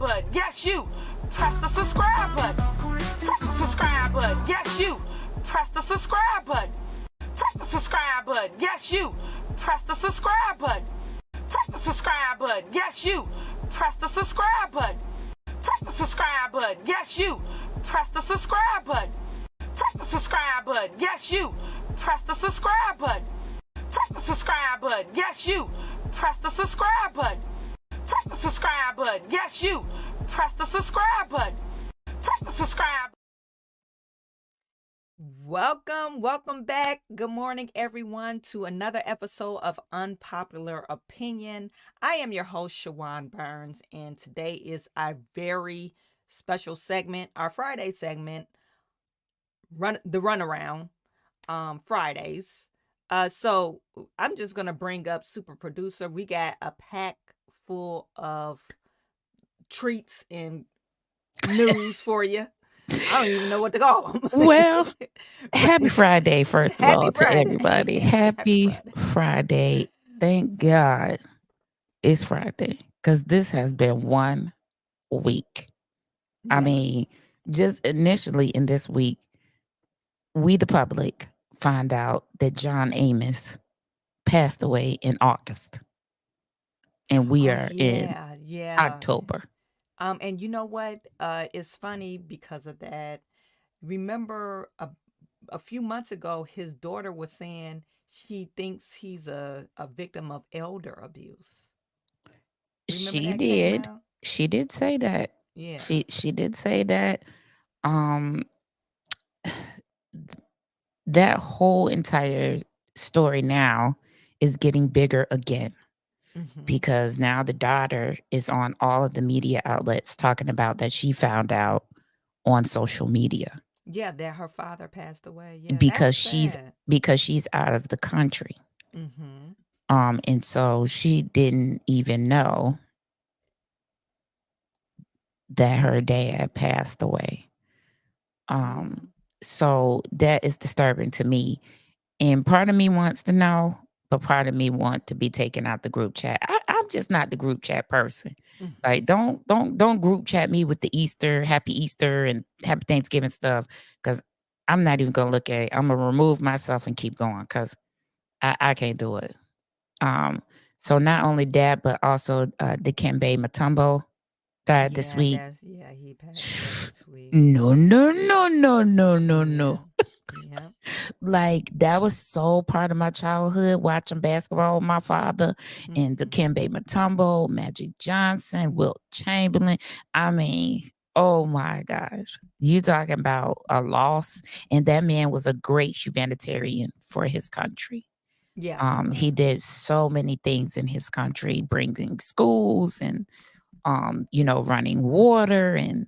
button. Yes, you. Press the subscribe button. Press the subscribe button. Yes, you. Press the subscribe button. Press the subscribe button. Yes, you. Press the subscribe button. Press the subscribe button. Yes, you. Press the subscribe button. Press the subscribe button. Yes, you. Press the subscribe button. Press the subscribe button. Yes, you. Press the subscribe button. Press the subscribe button. Yes, you. Press the subscribe button. Press the subscribe button. Yes, you. Press the subscribe button. Press the subscribe. Welcome back. Good morning, everyone, to another episode of Unpopular Opinion. I am your host, Shawan Burns, and today is our very special segment, our Friday segment, the Runaround Fridays. So I'm just going to bring up Super Producer. We got a pack full of treats and news for you. I don't even know what to call them. Well, happy Friday, first of all, to Friday. everybody. Happy Friday. Thank God it's Friday, because this has been 1 week. Yeah. I mean, just initially in this week, we, the public, find out that John Amos passed away in August. And we are in October. And you know what? It's funny because of that. Remember a few months ago, his daughter was saying she thinks he's a victim of elder abuse. She did. She did say that. Yeah. She did say that. That whole entire story now is getting bigger again. Mhm. Because now the daughter is on all of the media outlets talking about that she found out on social media. Yeah, that her father passed away. Yeah, because she's out of the country. Mm-hmm. And so she didn't even know that her dad passed away. So that is disturbing to me. And part of me wants to know, but part of me want to be taken out the group chat. I'm just not the group chat person. Mm-hmm. Like, don't group chat me with the Happy Easter and Happy Thanksgiving stuff, because I'm not even gonna look at it. I'm gonna remove myself and keep going, because I can't do it. So not only that, but also Dikembe Mutombo died this week. He passed this week. No. Yeah. Like, that was so part of my childhood, watching basketball with my father. Mm-hmm. And Dikembe Mutombo, Magic Johnson, Wilt Chamberlain. I mean, oh my gosh. You talking about a loss. And that man was a great humanitarian for his country. Yeah. He did so many things in his country, bringing schools and running water and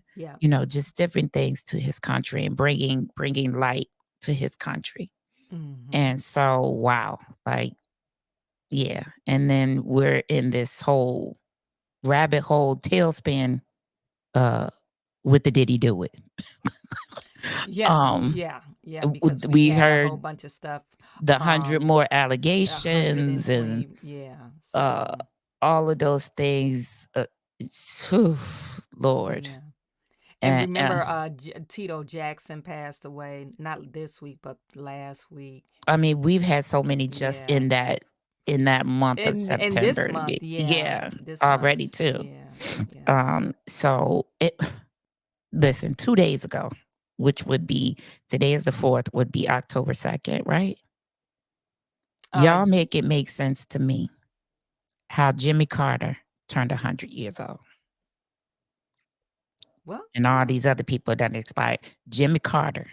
just different things to his country, and bringing light to his country. Mm-hmm. And so, wow, like, yeah. And then we're in this whole rabbit hole tailspin with the Did He Do It? Because we heard a whole bunch of stuff. The 100 more allegations and all of those things. Lord. Yeah. And remember, Tito Jackson passed away, not this week, but last week. I mean, we've had so many just in that month of September. In this month, this already month, too. Yeah. So listen, 2 days ago, which would be, today is the 4th, would be October 2nd, right? Y'all make it make sense to me how Jimmy Carter turned 100 years old. Well, and all these other people that expired. Jimmy Carter,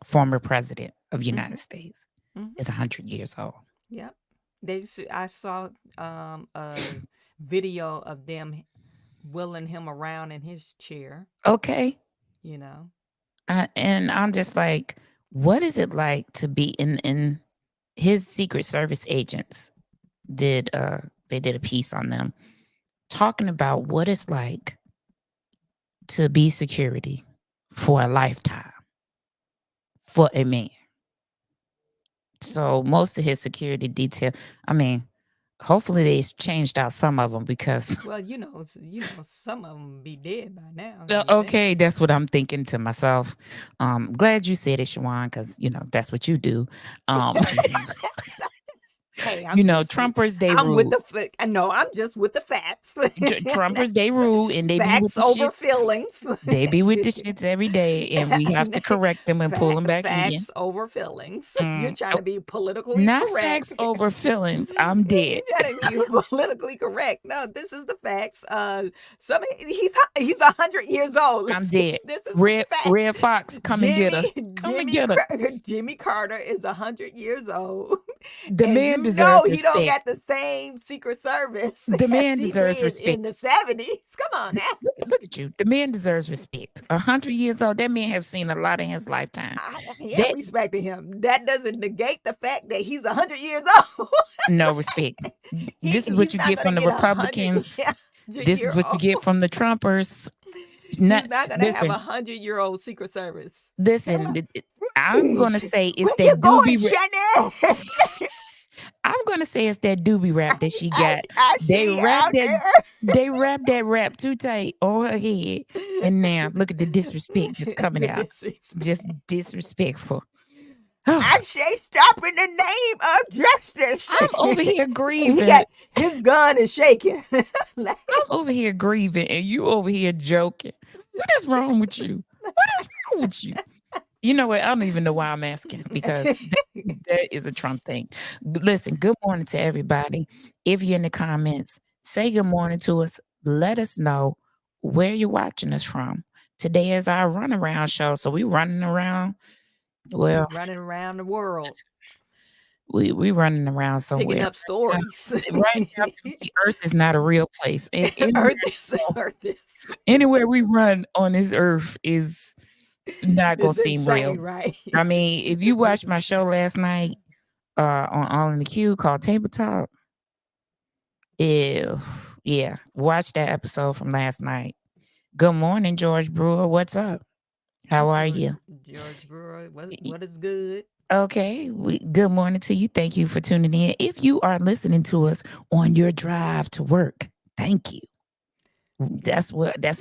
former president of the United States, is 100 years old. Yep. I saw a video of them wheeling him around in his chair. Okay. And I'm just like, what is it like to be in his Secret Service agents did they did a piece on them talking about what it's like to be security for a lifetime for a man. So most of his security detail, I mean, Hopefully they changed out some of them because Well, some of them be dead by now. You would think. okay, that's what I'm thinking to myself. Glad you said it, Shawan, because that's what you do. Hey, I'm Trumpers, they I'm with rule. no, I'm just with the facts. Trumpers, they rule, and they be with Facts the over shits. feelings. They be with the shits every day, and we have to correct them and pull them back in. Facts over feelings. You're trying to be politically Not correct. facts over feelings. I'm dead. You're trying to be politically correct. No, this is the facts. He's 100 years old. I'm dead. This is Red Fox, come and get her. Come and get her. Jimmy Carter is 100 years old. The man deserves respect. He don't got the same Secret Service. The man deserves respect in the 70s. Come on now. Look at you. The man deserves respect. 100 years old. That man have seen a lot in his lifetime. I respect him. That doesn't negate the fact that he's 100 years old. No respect. This is what you get from the Republicans. This is what you get from the Trumpers. He's not going to have 100-year-old Secret Service. Listen, I'm going to say it's that doobie. I'm gonna say it's that doobie rap that she got. They wrap that rap too tight on her head, and now look at the disrespect just coming out. Just disrespectful. I say stop in the name of justice. I'm over here grieving. His gun is shaking. I'm over here grieving, and you over here joking. What is wrong with you? What is wrong with you? You know what? I don't even know why I'm asking, because that is a Trump thing. Listen, good morning to everybody. If you're in the comments, say good morning to us. Let us know where you're watching us from. Today is our runaround show, so we running around. Well, running around the world. We running around somewhere. Picking up stories. Right now, the Earth is not a real place. Earth is. Anywhere we run on this Earth is not gonna seem insane, real, right? I mean, if you watched my show last night on All in the Queue called Table Talk, yeah, watch that episode from last night. Good morning, George Brewer. What's up? How are you, George Brewer? What is good? Okay, good morning to you. Thank you for tuning in. If you are listening to us on your drive to work, thank you. That's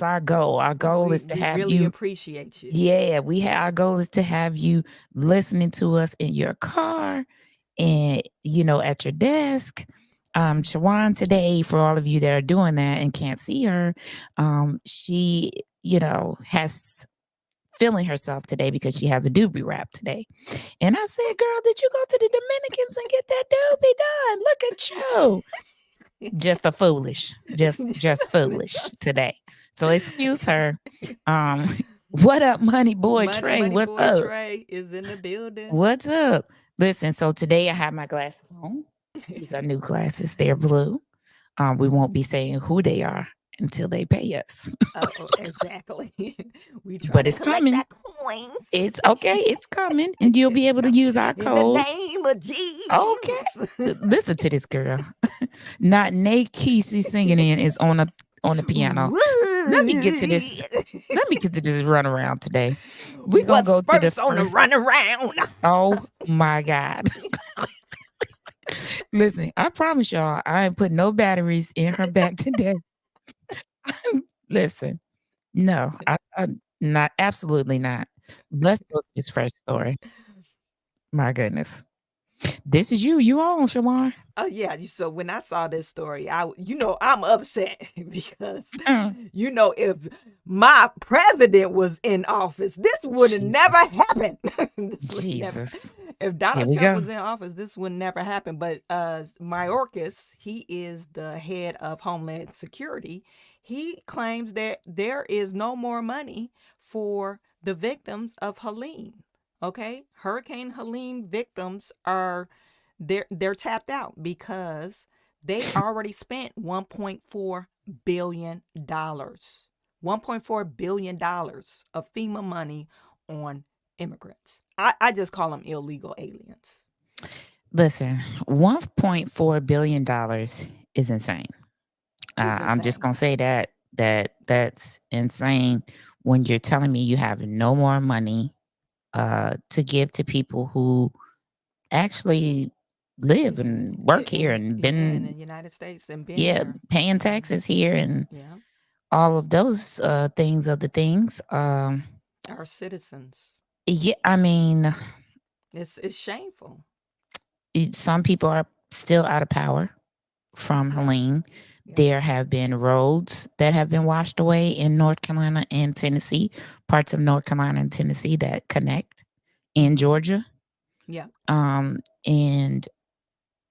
our goal. Our goal is to have really appreciate you. Yeah, our goal is to have you listening to us in your car and at your desk. Shawan today, for all of you that are doing that and can't see her, she has feeling herself today because she has a doobie wrap today. And I said, girl, did you go to the Dominicans and get that doobie done? Look at you. Just foolish today. So excuse her. What up, Money Boy Trey? What's up? Trey is in the building. What's up? Listen, so today I have my glasses on. These are new glasses. They're blue. We won't be saying who they are until they pay us. Exactly. But it's coming. It's okay. It's coming, and you'll be able to use our code. In the name of Jesus. Okay. Listen to this girl. Not Nate Kesey singing in is on the piano. Let me get to this. Let me get to this run around today. We're gonna go to the first on the run around. Oh my God. Listen, I promise y'all, I ain't put no batteries in her back today. Listen, no, I'm not. Absolutely not. Let's go to this first story. My goodness, this is you. You on, Shawan? Oh yeah. So when I saw this story, I'm upset because if my president was in office, this would have never happened. Jesus. If Donald Trump was in office, this would never happen. But Mayorkas, he is the head of Homeland Security. He claims that there is no more money for the victims of Helene. Okay, Hurricane Helene victims they're tapped out because they already spent $1.4 billion. $1.4 billion of FEMA money on immigrants. I just call them illegal aliens. Listen, $1.4 billion is insane. I'm just gonna say that's insane when you're telling me you have no more money to give to people who actually live and work here and in the been, United States and been yeah, here. paying taxes here and Yeah, all of those things are the things. our citizens. Yeah, I mean, It's shameful. some people are still out of power from Yeah, Helene. yeah. There have been roads that have been washed away in North Carolina and Tennessee, parts of North Carolina and Tennessee that connect in Georgia. Yeah. And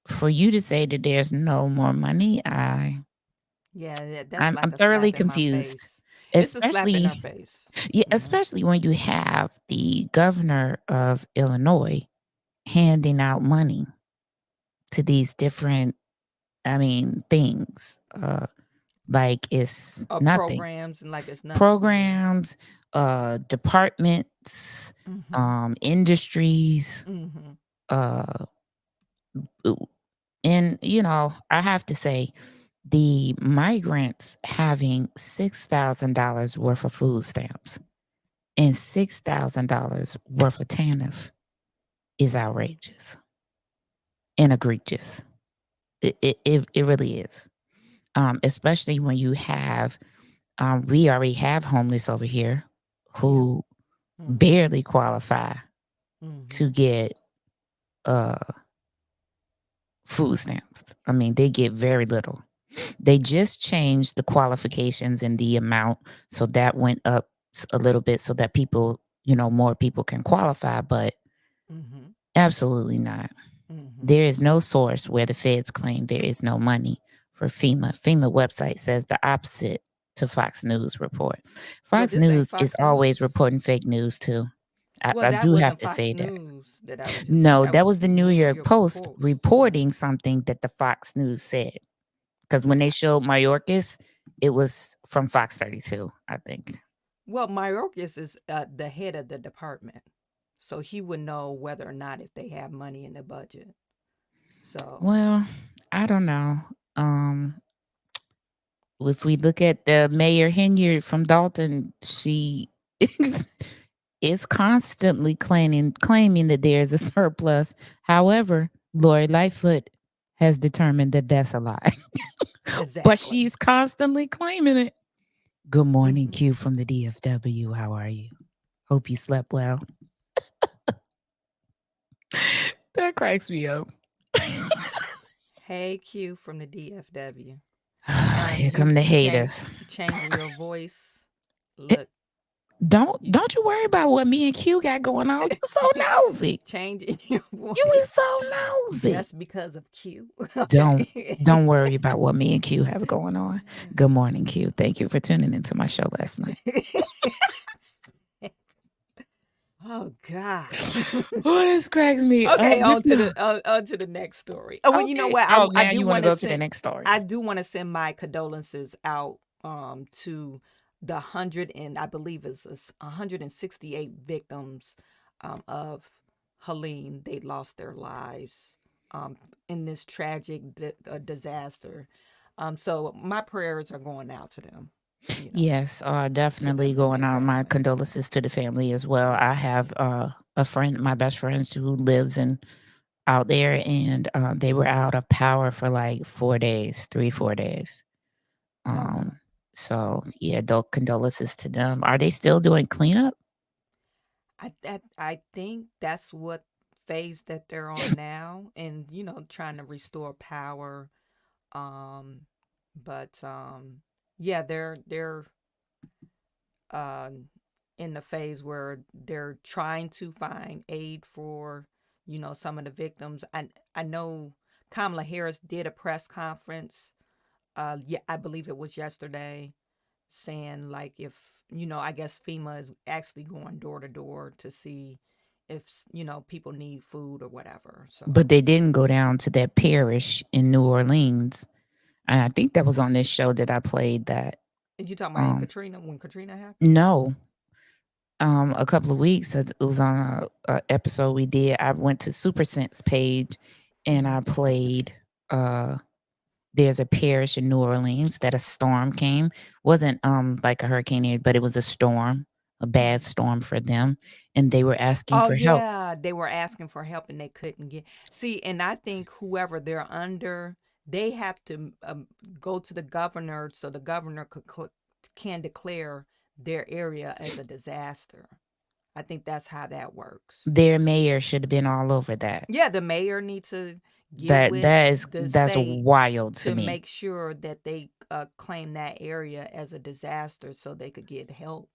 for you to say that there's no more money, Yeah, that's I'm like I'm a thoroughly slap in my confused. face. It's a slap in Especially our face. yeah, especially when you have the governor of Illinois handing out money to these different, I mean, things. Like it's nothing. Programs and like it's nothing. Programs, departments, Mm-hmm. industries, Mm-hmm. uh, and I have to say, the migrants having $6,000 worth of food stamps and $6,000 worth of TANF is outrageous and egregious. It really is. Especially when you have, we already have homeless over here Yeah. who Mm-hmm. barely qualify to Mm-hmm. get uh, food stamps. I mean, they get very little. They just changed the qualifications and the amount, so that went up a little bit so that people, more people can qualify, but Mm-hmm. absolutely not. Mm-hmm. There is no source where the feds claim there is no money for FEMA. FEMA website says the opposite to Fox News report. Well, Fox this ain't News is Fox always News. reporting fake news too. Well, I that do have wasn't to Fox say that. News that I was just. No, That that was was the New New York York Post Post. Yeah. reporting something that the Fox News said. Because when they showed Mayorkas, it was from Fox 32, I think. Well, Mayorkas is the head of the department, so he would know whether or not if they have money in the budget. So, Well, I don't know. Um, if we look at the Mayor Henyard from Dalton, she is constantly claiming that there is a surplus. However, Lori Lightfoot has determined that that's a lie. But exactly. she's constantly claiming it. Good morning, Hmm. Q from the DFW. How are you? Hope you slept well. That cracks me up. Hey, Q from the DFW. Here You come the you change haters. changing your voice. It, Look, you don't you worry about what me and Q got going on. You so nosy. changing your You is voice so nosy. just because of Q. Don't Okay. don't worry about what me and Q have going on. Good morning, Q. Thank you for tuning into my show last night. Oh God. Oh, this cracks me Okay, up. on to the next story. Oh, well, you know Okay. what? Oh, I now do you want to want to go to the send next story. I do want to send my condolences out to the 100 and I believe it's 168 victims of Helene. They lost their lives in this tragic disaster. So my prayers are going out to them. You know, Yes, to definitely them and going their out my families. condolences to the family as well. I have a friend, my best friends, who lives in out there, and they were out of power for like 4 days, 3, 4 days. Okay. Um, so yeah, condolences to them. Are they still doing cleanup? I think that's what phase that they're on now, and trying to restore power. Um, but yeah, they're um in the phase where they're trying to find aid for some of the victims. I know Kamala Harris did a press conference. Yeah, I believe it was yesterday, saying like if I guess FEMA is actually going door to door to see if people need food or whatever. But So they didn't go down to that parish in New Orleans, and I think that was on this show that I played. That and you talking about in um, Katrina when Katrina happened? no, a couple of weeks. It was on a episode we did. I went to Super Sense page, and I Hmm. played. Uh, there's a parish in New Orleans that a storm came. Wasn't like a hurricane, but it was a storm, a bad storm for them, and they were asking Oh for help. yeah, they were asking for help and they couldn't get. See, and I think whoever they're under, they have to go to the governor so the governor can declare their area as a disaster. I think that's how that works. Their mayor should have been all over that. Yeah, the mayor needs to get That with that is the that's state wild to to me. make sure that they claim that area as a disaster so they could get help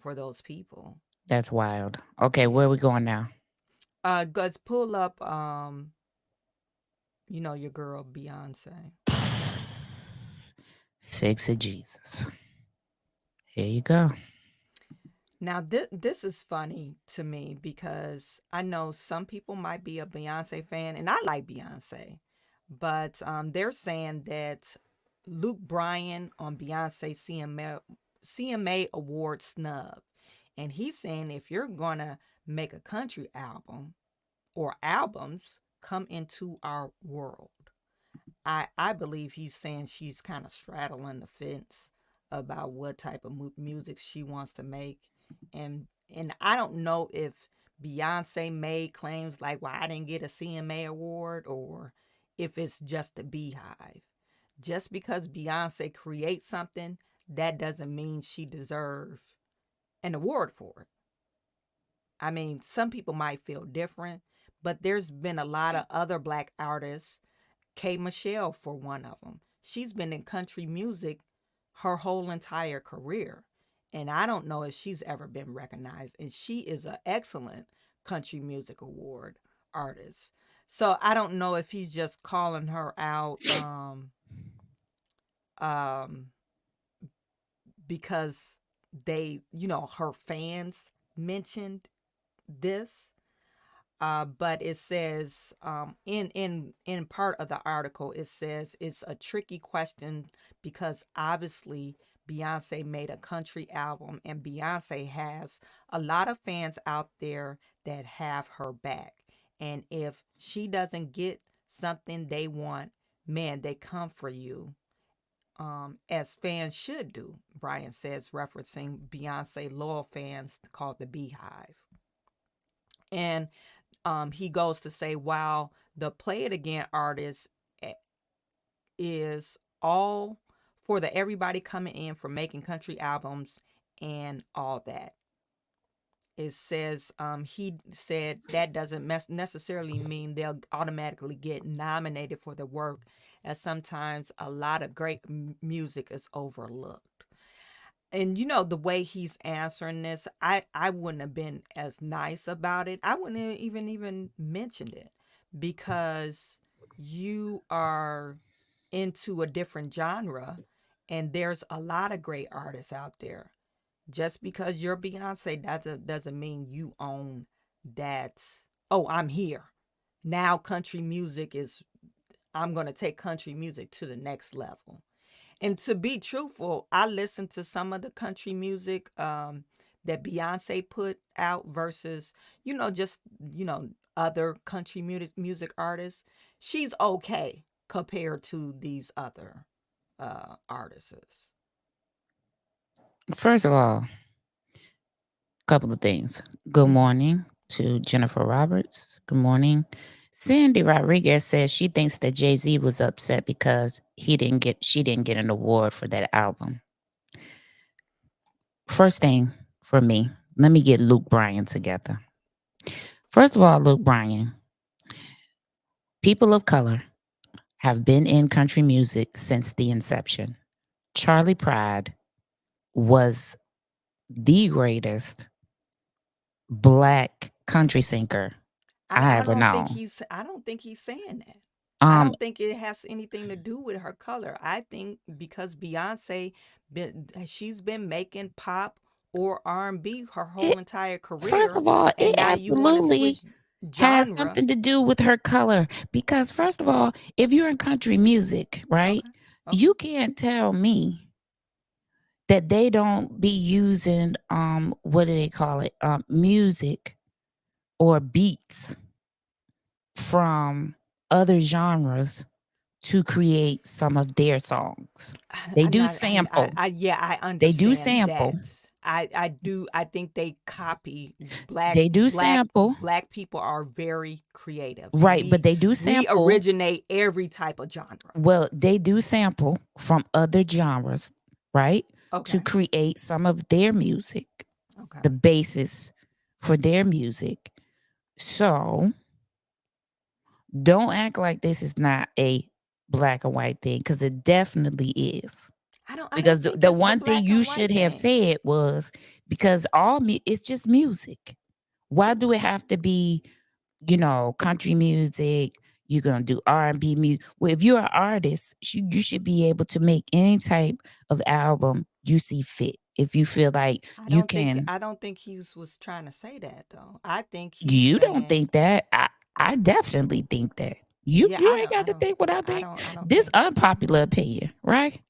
for those people. That's wild. Okay, where are we going now? Let's pull up your girl Beyonce. Fix it, Jesus. Here you go. Now this is funny to me because I know some people might be a Beyonce fan, and I like Beyonce, but they're saying that Luke Bryan on Beyonce CMA award snub, and he's saying if you're gonna make a country album or albums, come into our world. I believe he's saying she's kind of straddling the fence about what type of music she wants to make, and I don't know if Beyonce made claims like, "Well, I didn't get a CMA award," or if it's just the Beehive. Just because Beyonce creates something, that doesn't mean she deserves an award for it. I mean, some people might feel different, but there's been a lot of other black artists. K. Michelle, for one of them. She's been in country music her whole entire career. And I don't know if she's ever been recognized. And she is an excellent country music award artist. So I don't know if he's just calling her out because her fans mentioned this. But it says in part of the article, it says it's a tricky question because obviously Beyonce made a country album and Beyonce has a lot of fans out there that have her back. And if she doesn't get something they want, man, they come for you. As fans should do, Brian says, referencing Beyonce loyal fans called the Beehive. And he goes to say, while the Play It Again artist is all for the everybody coming in for making country albums and all that. It says, he said that doesn't necessarily mean they'll automatically get nominated for the work, as sometimes a lot of great music is overlooked. And the way he's answering this, I wouldn't have been as nice about it. I wouldn't have even mentioned it because you are into a different genre and there's a lot of great artists out there. Just because you're Beyonce doesn't mean you own that. Oh, I'm here. Now country music I'm going to take country music to the next level. And to be truthful, I listened to some of the country music that Beyonce put out versus, just, other country music artists. She's okay compared to these other artists. First of all, a couple of things. Good morning to Jennifer Roberts. Good morning. Sandy Rodriguez says she thinks that Jay-Z was upset because she didn't get an award for that album. First thing for me, let me get Luke Bryan together. First of all, Luke Bryan, people of color have been in country music since the inception. Charlie Pride was the greatest black country singer I ever known. I don't think he's saying that. I don't think it has anything to do with her color. I think because Beyonce she's been making pop or R&B her whole entire career. First of all, it absolutely has something to do with her color. Because first of all, if you're in country music, right, okay. You can't tell me that they don't be using what do they call it? Music or beats from other genres to create some of their songs. They do sample. I understand. They do sample. I think they copy black. They do sample. Black people are very creative. Right, but they do We sample. originate every type of genre. Well, they do sample from other genres, right? Okay. To create some of their music. Okay. The basis for their music. So don't act like this is not a black and white thing, because it definitely is. Because the one thing you should have said was, because it's just music. Why do it have to be, country music? You're gonna do R&B music. Well, if you're an artist, you should be able to make any type of album you see fit. If you feel like you can. I don't think he was trying to say that though. I think you don't think that. I definitely think that. You ain't got to think what I think. This unpopular opinion, right?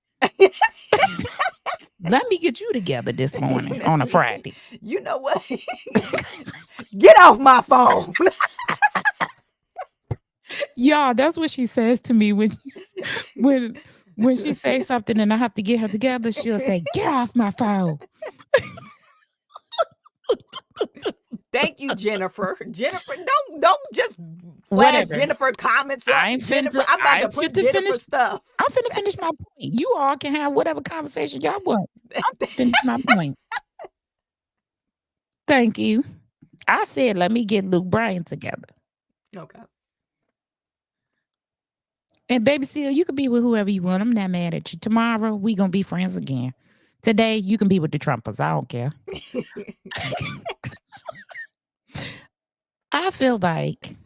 Let me get you together this morning on a Friday. You know what? Get off my phone. Y'all, that's what she says to me when she says something and I have to get her together. She'll say, "Get off my phone." Thank you, Jennifer. Jennifer, don't just flash Jennifer comments up. I'm about to put Jennifer stuff. I'm finna finish my point. You all can have whatever conversation y'all want. I'm finna finish my point. Thank you. I said, let me get Luke Bryan together. Okay. And Baby Seal, you can be with whoever you want. I'm not mad at you. Tomorrow, we gonna be friends again. Today, you can be with the Trumpers. I don't care. I feel like,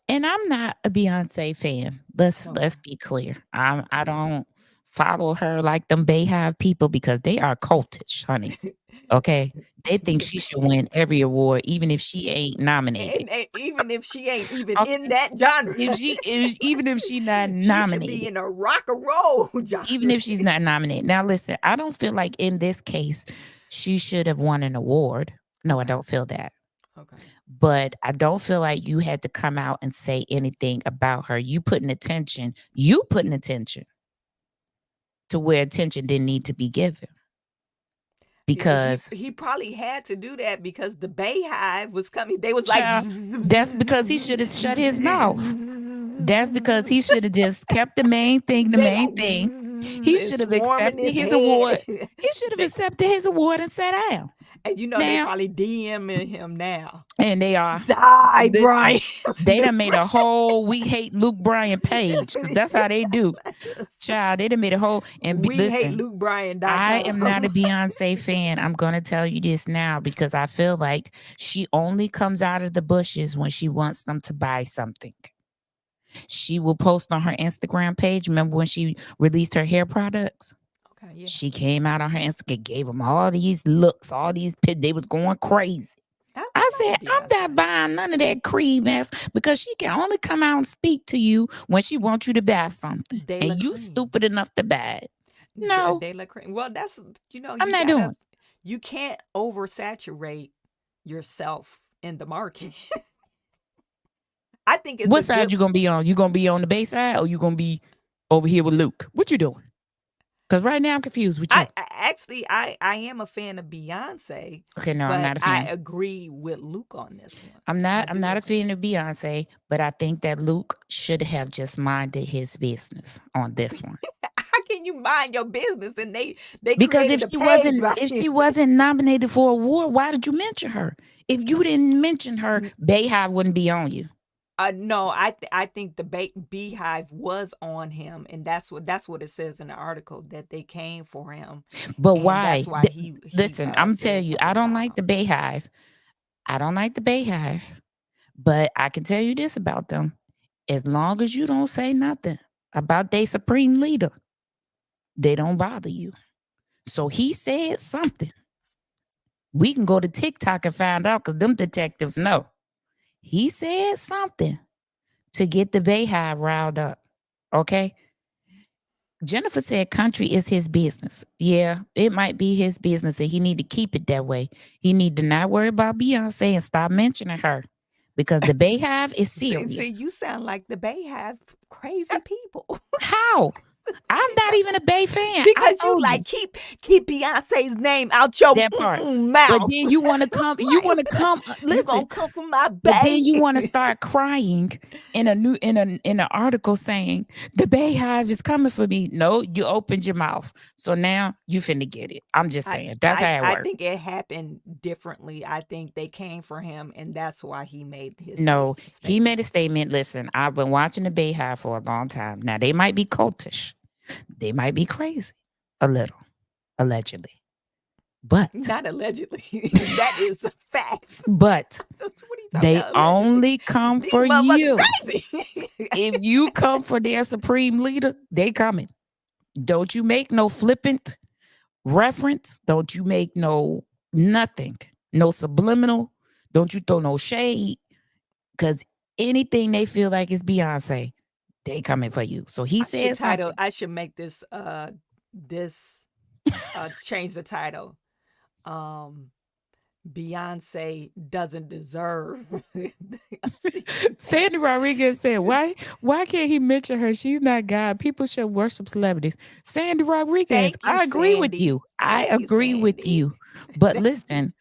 and I'm not a Beyonce fan. Let's be clear. I don't follow her like them Bayhive people, because they are cultish, honey. Okay, they think she should win every award, even if she ain't nominated. And even if she ain't even in that genre. Even if she's not nominated. She should be in a rock and roll genre. Even if she's not nominated. Now, listen, I don't feel like in this case she should have won an award. No, I don't feel that. Okay. But I don't feel like you had to come out and say anything about her. You putting attention to where attention didn't need to be given. Because he probably had to do that because the Bayhive was coming. They was like, that's because he should have shut his mouth. That's because he should have just kept the main thing. He should have accepted his award. He should have accepted his award and sat down. And they probably DMing him now. And they are. Die, Brian. They done made a whole "We Hate Luke Bryan" page. That's how they do. Child, they done made a whole. And We Hate Luke Bryan. I am not a Beyonce fan. I'm going to tell you this now, because I feel like she only comes out of the bushes when she wants them to buy something. She will post on her Instagram page. Remember when she released her hair products? Okay, yeah. She came out on her Instagram, gave them all these looks, all these pits. They was going crazy. I said, I'm not buying none of that cream ass, because she can only come out and speak to you when she wants you to buy something. And you stupid enough to buy it. No. They look cream. Well, that's, I'm not doing it. You can't oversaturate yourself in the market. I think it's what side you gonna be on? You gonna be on the Bay side, or you gonna be over here with Luke? What you doing? Because right now I'm confused with you. I am a fan of Beyonce. Okay, no, I'm not a fan. I agree with Luke on this one. I'm not a fan of Beyonce, but I think that Luke should have just minded his business on this one. How can you mind your business and they because if she wasn't nominated for an award, why did you mention her? If you didn't mention her, Bayhive wouldn't be on you. No, I think the Beehive was on him, and that's what it says in the article, that they came for him. But why? That's why he listen, I'm telling you, I don't like the Beehive. I don't like the Beehive, but I can tell you this about them: as long as you don't say nothing about their supreme leader, they don't bother you. So he said something. We can go to TikTok and find out, because them detectives know. He said something to get the Bayhive riled up. Okay. Jennifer said country is his business. Yeah, it might be his business, and he need to keep it that way. He need to not worry about Beyonce and stop mentioning her, because the Bayhive is serious. See, you sound like the Bayhive crazy people. How? I'm not even a Bey fan. I Because you told you like keep Beyonce's name out your that part. mouth. But then you want to come. You Right. want to come. You Listen. gonna come for my But then Bey? you want to start crying in an article saying the Bay Hive is coming for me. No, you opened your mouth, so now you finna get it. I'm just saying that's how it I works. think it happened differently. I think they came for him, and that's why he made his No, statement. he made a statement. Listen, I've been watching the Bay Hive for a long time. Now they might be cultish, they might be crazy, a little, allegedly, but Not allegedly. That is a fact. but What are you talking they about, allegedly? only come These for motherfuckers you. crazy. If you come for their supreme leader, they coming. Don't you make no flippant reference. Don't you make no nothing. No subliminal. Don't you throw no shade. Because anything they feel like is Beyonce, they coming for you. So he said something. I should make this change the title. Beyonce doesn't deserve. Sandy Rodriguez said, why can't he mention her? She's not God. People should worship celebrities. Sandy Rodriguez, Thank you, I agree with Sandy. you. I Thank you, agree with Sandy. you. But Thank you. listen,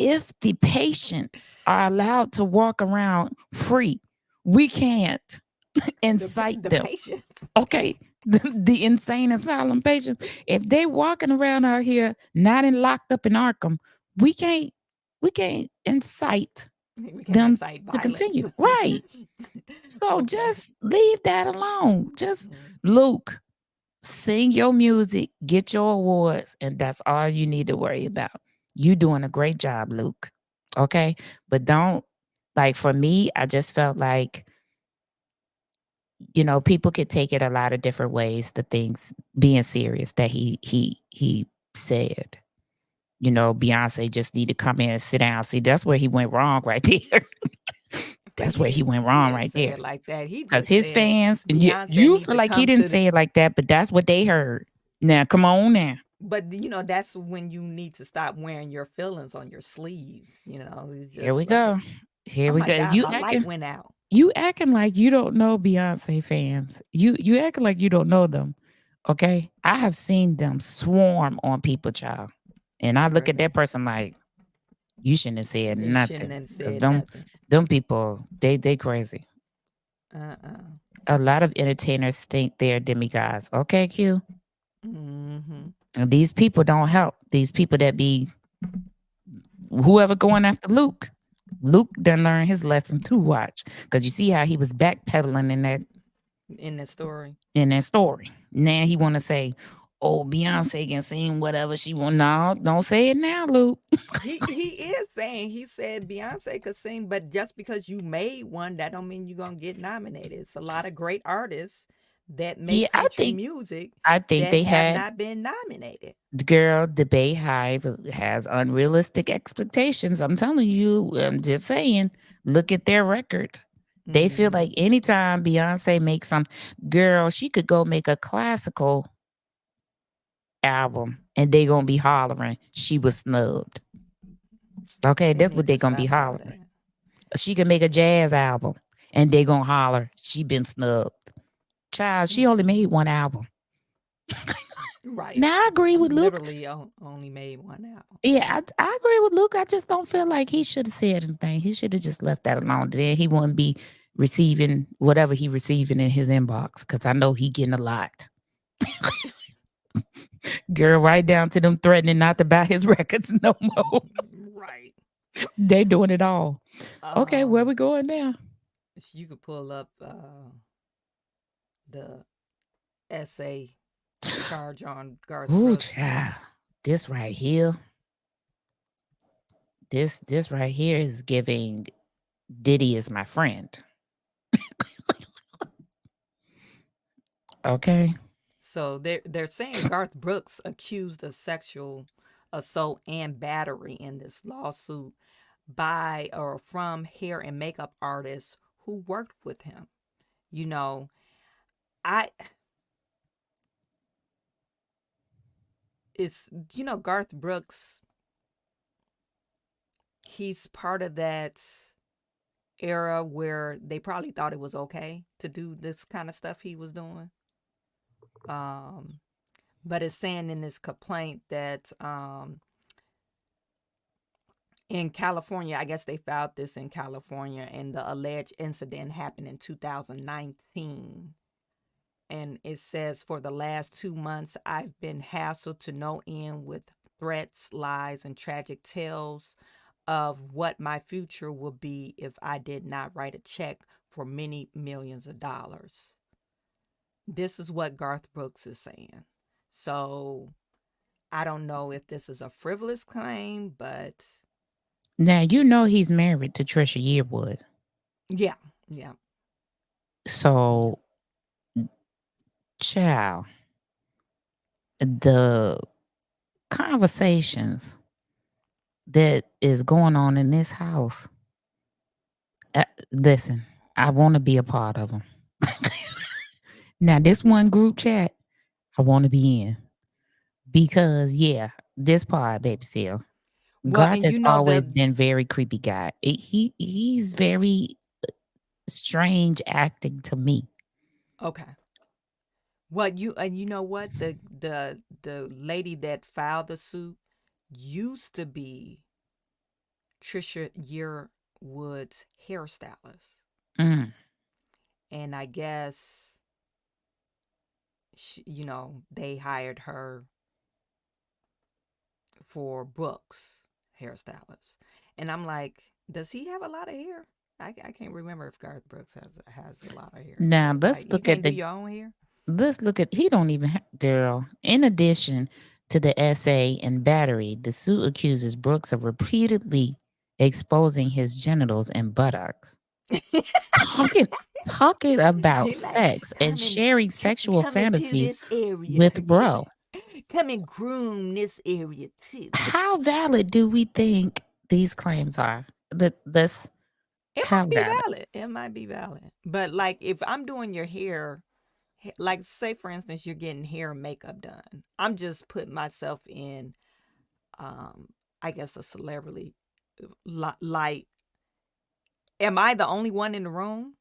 if the patients are allowed to walk around free, we can't incite The them. patients. Okay. The insane asylum patients, if they walking around out here not locked up in Arkham, we can't incite We can them incite to violence. continue. Right. So Okay. just leave that alone. Just Luke, sing your music, get your awards, and that's all you need to worry about. You doing a great job, Luke. Okay? But don't, like, for me, I just felt like, people could take it a lot of different ways, the things being serious that he said. Beyonce just need to come in and sit down. See, that's where he went wrong right there. That's where he went wrong right there. Like that. He Because just his said fans, Beyonce you needs feel to like he come didn't to say it like that, but that's what they heard. Now, come on now. But that's when you need to stop wearing your feelings on your sleeve. It's Here we just like, go. Here oh we my go. God, my light went out. You acting like you don't know Beyonce fans. You acting like you don't know them. Okay? I have seen them swarm on people, child. And I look at that person like, you shouldn't have said You nothing. shouldn't have 'Cause said nothing. them people, they crazy. A lot of entertainers think they're demigods. Okay, Q? Mm-hmm. And these people don't help. These people that be whoever going after Luke. Luke done learned his lesson too, watch. Because you see how he was backpedaling In the story. Now he want to say, oh, Beyonce can sing whatever she want. No, don't say it now, Luke. He is saying, he said Beyonce could sing, but just because you made one, that don't mean you're going to get nominated. It's a lot of great artists that make country music I think that they have had not been nominated. Girl, the Bay Hive has unrealistic expectations. I'm telling you, I'm just saying, look at their record. They feel like anytime Beyonce makes some girl, she could go make a classical album and they gonna be hollering she was snubbed. Okay, that's what they gonna be hollering. She can make a jazz album and they gonna holler she been snubbed. Child, she only made one album. Right. Now I agree with Luke. Literally only made one album. Yeah, I agree with Luke. I just don't feel like he should have said anything. He should have just left that alone. Then he wouldn't be receiving whatever he receiving in his inbox. Cause I know he getting a lot. Girl, right down to them threatening not to buy his records no more. Right. They doing it all. Okay, where we going now? You could pull up the essay charge on Garth. Ooh, child. This right here. This right here is giving Diddy is my friend. Okay. So they're saying Garth Brooks accused of sexual assault and battery in this lawsuit by or from hair and makeup artists who worked with him. It's Garth Brooks, he's part of that era where they probably thought it was okay to do this kind of stuff he was doing. But it's saying in this complaint that in California, I guess they filed this in California, and the alleged incident happened in 2019. And it says, for the last 2 months, I've been hassled to no end with threats, lies, and tragic tales of what my future will be if I did not write a check for many millions of dollars. This is what Garth Brooks is saying. So I don't know if this is a frivolous claim, but Now, you know he's married to Trisha Yearwood. yeah. So, child, the conversations that is going on in this house, listen, I want to be a part of them. Now, this one group chat, I want to be in. Because, yeah, this part, baby seal. Well, Garth and has always been very creepy guy. He's very strange acting to me. okay. Well, you know what, the lady that filed the suit used to be Trisha Yearwood's hairstylist, Mm. and I guess they hired her for Brooks' hairstylist, and I'm like, does he have a lot of hair? I can't remember if Garth Brooks has a lot of hair. Now, let's Like, you look at can't do your own hair? he don't even girl. In addition to the essay and battery, the suit accuses Brooks of repeatedly exposing his genitals and buttocks, talking talking about He like, sex and sharing sexual come and do fantasies this area. with bro. Come and groom this area too. How valid do we think these claims are? This It how might be valid? valid. It might be valid. But like, if I'm doing your hair, like say for instance, you're getting hair and makeup done, I'm just putting myself in, I guess a celebrity light. Am I the only one in the room?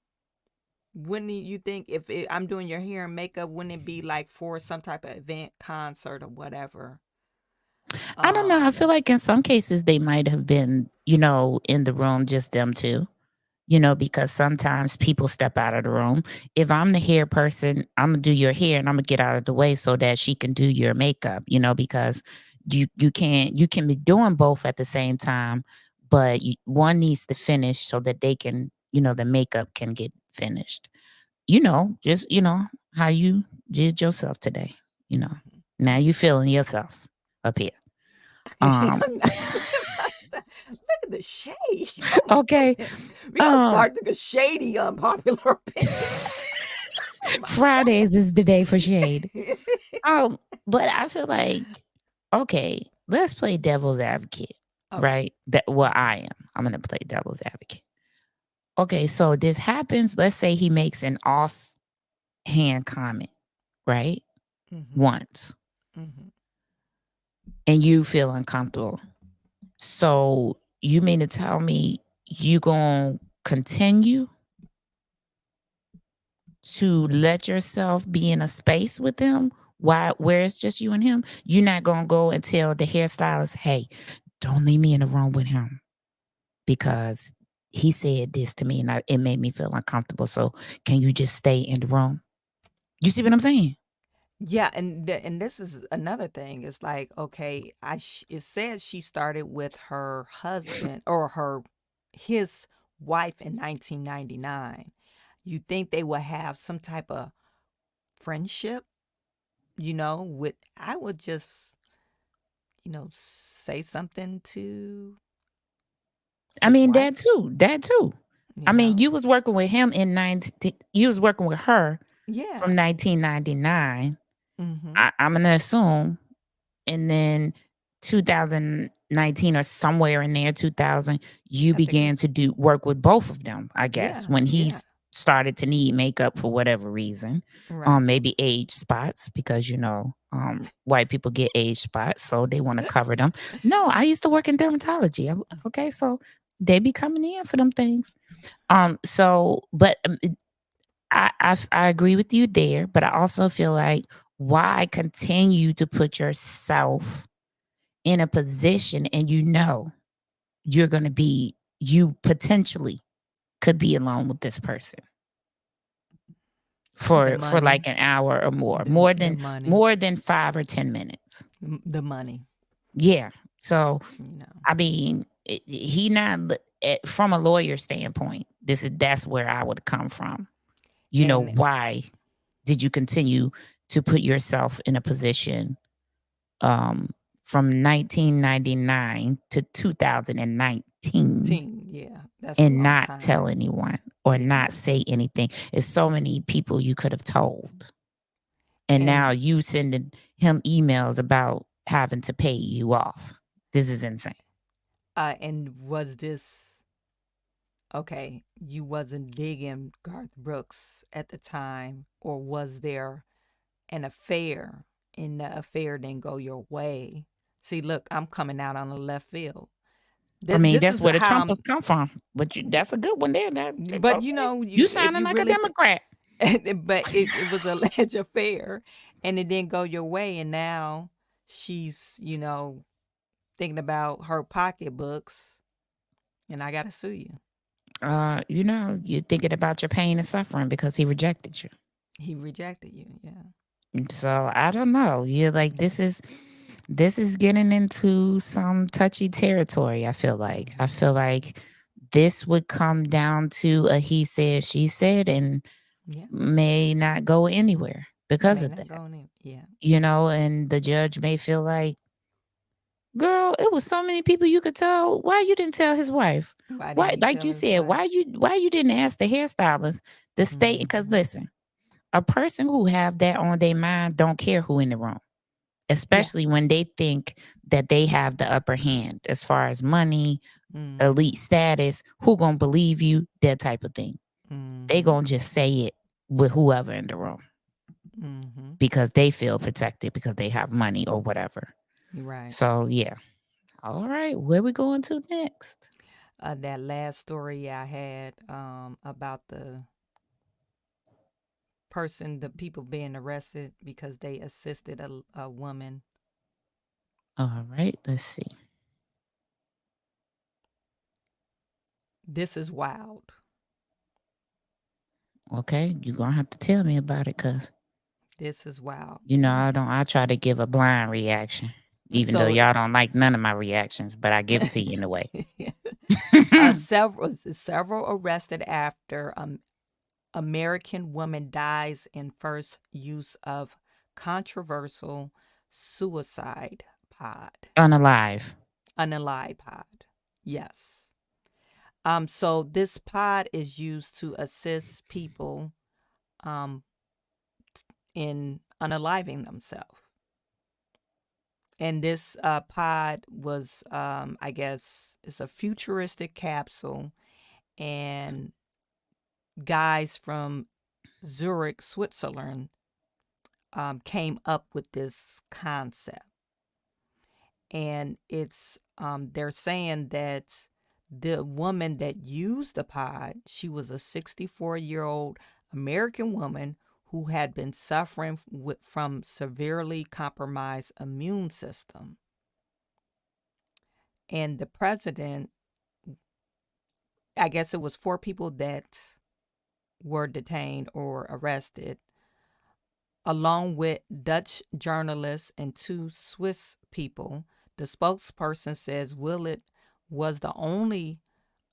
Wouldn't you think if I'm doing your hair and makeup, wouldn't it be like for some type of event, concert, or whatever? I don't know. I feel like in some cases they might have been, in the room, just them two. Because sometimes people step out of the room. If I'm the hair person, I'm gonna do your hair and I'm gonna get out of the way so that she can do your makeup, because you can be doing both at the same time, but one needs to finish so that they can, the makeup can get finished. Just how you did yourself today. Now you feeling yourself up here. Look at the shade. Okay. We gonna start the shady unpopular opinion. Fridays is the day for shade. But I feel like, okay, let's play devil's advocate, right? I am. I'm gonna play devil's advocate. Okay, so this happens. Let's say he makes an offhand comment, right? Mm-hmm. Once, mm-hmm. and you feel uncomfortable. So you mean to tell me you gonna continue to let yourself be in a space with him where it's just you and him? You're not gonna go and tell the hairstylist, hey, don't leave me in the room with him because he said this to me and it made me feel uncomfortable. So can you just stay in the room? You see what I'm saying? Yeah, and this is another thing. It's like, okay, it says she started with her husband or his wife in 1999. You think they would have some type of friendship, I would just, say something to I mean, wife, that too. I mean, you was working with him you was working with her from 1999. Mm-hmm. I'm gonna assume, and then 2019 or somewhere in there, 2000, you began to do work with both of them, I guess, when he started to need makeup for whatever reason. Right. Maybe age spots because white people get age spots, so they want to cover them. No, I used to work in dermatology. Okay, so They be coming in for them things. So, but I agree with you there, but I also feel like why continue to put yourself in a position and you're going to be you potentially could be alone with this person The for money, like an hour or more, the money, more than 5 or 10 minutes. the money. Yeah. So You know, I mean, he not from a lawyer standpoint. That's where I would come from. and Why did you continue to put yourself in a position um, from 1999 to 2019 yeah, that's a and long not tell time. anyone or Yeah, not say anything? There's so many people you could have told. And and now you sending him emails about having to pay you off. This is insane. and was this okay? You wasn't digging Garth Brooks at the time, or was there an affair and the affair didn't go your way? See, look, I'm coming out on the left field. I This mean, this that's is where the how Trumpers come from. But that's a good one there. but you Okay. know, You if sounding you like a really Democrat. but it was a alleged affair and it didn't go your way, and now she's, thinking about her pocketbooks, and I gotta sue you. You're thinking about your pain and suffering because he rejected you. He rejected you, yeah. So I don't know. You're like this is getting into some touchy territory. I feel like this would come down to a he said, she said, and Yeah, may not go anywhere because may of not that. go in. Yeah. And the judge may feel like, girl, it was so many people you could tell. Why you didn't tell his wife? Why Why, didn't you like tell you his said, wife? why you didn't ask the hairstylist to stay? Because Mhm. listen, a person who have that on their mind don't care who in the room, Yeah. especially when they think that they have the upper hand as far as money, elite Mhm. status. Who gonna believe you? That type of thing. They Mhm. gonna just say it with whoever in the room Mhm. because they feel protected because they have money or whatever. You're right. So yeah. All right, where we going to next? That last story I had about the people being arrested because they assisted a woman. All right, let's see. This is wild. Okay, you're gonna have to tell me about it because This is wild. I try to give a blind reaction, even though So, y'all don't like none of my reactions, but I give it to you anyway. several arrested after American woman dies in first use of controversial suicide pod, Unalive. unalive pod. Yes. So this pod is used to assist people um in unaliving themselves. And this pod was, I guess, it's a futuristic capsule, and guys from Zurich, Switzerland, came up with this concept. And they're saying that the woman that used the pod, she was a 64-year-old American woman who had been suffering from severely compromised immune system. And the president, I guess it was 4 people that were detained or arrested, along with Dutch journalists and 2 Swiss people. The spokesperson says Willett was the only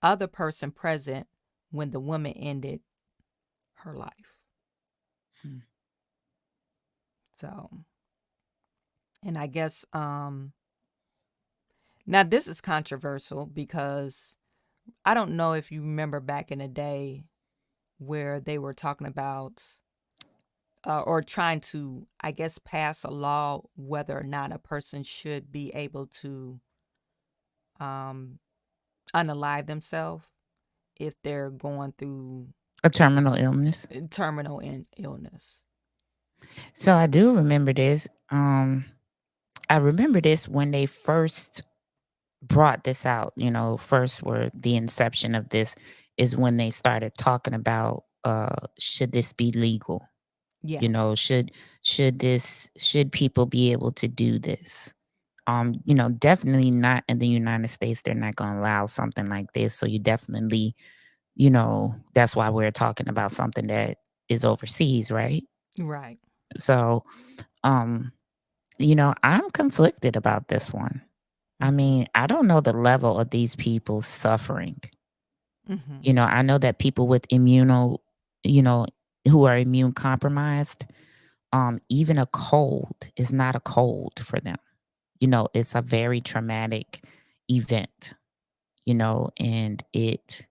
other person present when the woman ended her life. Hmm. So, and I guess now this is controversial because I don't know if you remember back in the day where they were talking about or trying to, I guess, pass a law whether or not a person should be able to um, unalive themselves if they're going through A terminal illness. terminal illness. So I do remember this. I remember this when they first brought this out, first were the inception of this is when they started talking about should this be legal? Yeah. You know, should people be able to do this? Definitely not in the United States. They're not gonna allow something like this. So you definitely, that's why we're talking about something that is overseas, right? Right. So, um, I'm conflicted about this one. I Mm-hmm. mean, I don't know the level of these people's suffering. Mm-hmm. I know that people with you know, who are immune compromised, even a cold is not a cold for them. It's a very traumatic event, and it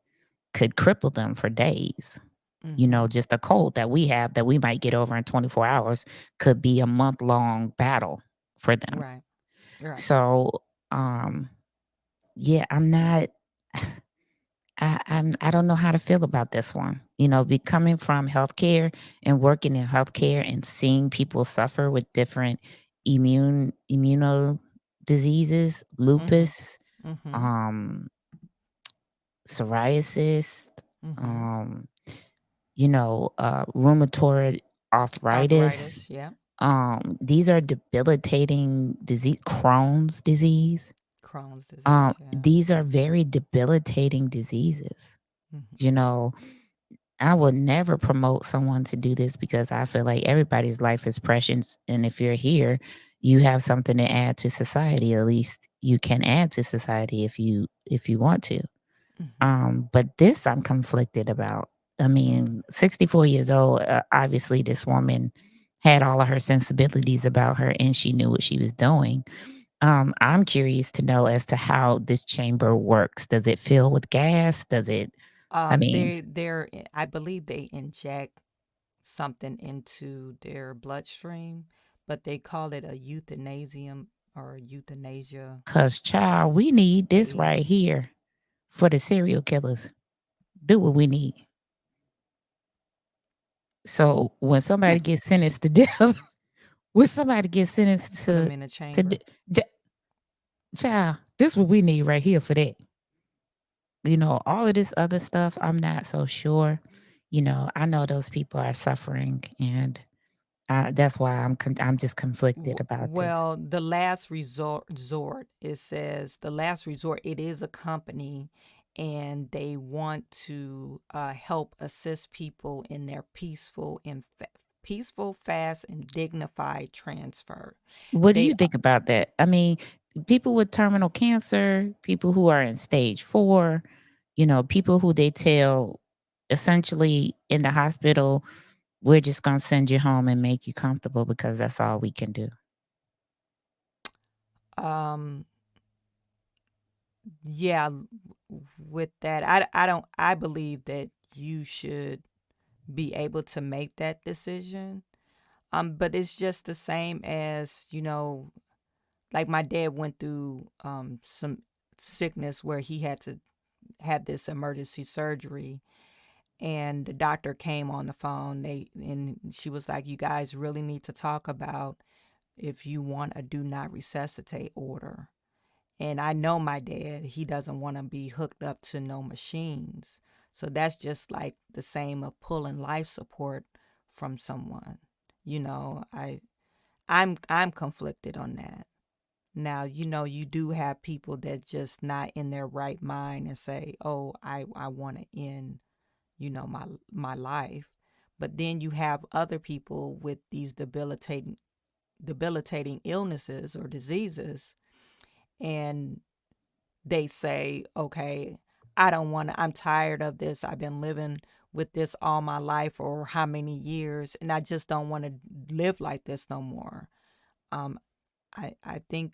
could cripple them for days. Mm-hmm. Just a cold that we have that we might get over in 24 hours could be a month-long battle for them. Right. Right. So, um, yeah, I'm not I don't know how to feel about this one. Be coming from healthcare and working in healthcare and seeing people suffer with different immuno diseases, Mm-hmm. lupus, Mm-hmm. um, psoriasis, Mm-hmm. um, rheumatoid arthritis. Arthritis. Yeah. These are debilitating disease, Crohn's disease. Crohn's disease. Yeah. These are very debilitating diseases. Mm-hmm. You know, I would never promote someone to do this because I feel like everybody's life is precious. And if you're here, you have something to add to society. At least you can add to society if you want to. Mm-hmm. But this I'm conflicted about. I mean, 64 years old, obviously this woman had all of her sensibilities about her and she knew what she was doing. I'm curious to know as to how this chamber works. Does it fill with gas? I mean, I believe they inject something into their bloodstream, but they call it a euthanasium or euthanasia because, child, we need this aid. right here for the serial killers. Do what we need. So when somebody gets sentenced to death, when somebody gets sentenced Put them in a to chamber. child, this what we need right here for that. All of this other stuff, I'm not so sure. I know those people are suffering, and that's why I'm just conflicted about this. Well, the last resort, it says the last resort, it is a company and they want to help assist people in their peaceful, fast, and dignified transfer. What do They you think about that? I mean, people with terminal cancer, people who are in stage 4, people who they tell essentially in the hospital, we're just going to send you home and make you comfortable because that's all we can do. um yeah, with that, I believe that you should be able to make that decision. But it's just the same as, like my dad went through some sickness where he had to have this emergency surgery, and the doctor came on the phone. And she was like, "You guys really need to talk about if you want a do not resuscitate order." And I know my dad, he doesn't want to be hooked up to no machines. So that's just like the same of pulling life support from someone. I'm conflicted on that. Now, you do have people that just not in their right mind and say, "Oh, I want to end, my life." But then you have other people with these debilitating illnesses or diseases, and they say, "Okay, I don't want to, I'm tired of this. I've been living with this all my life or how many years, and I just don't want to live like this no more." Um, I think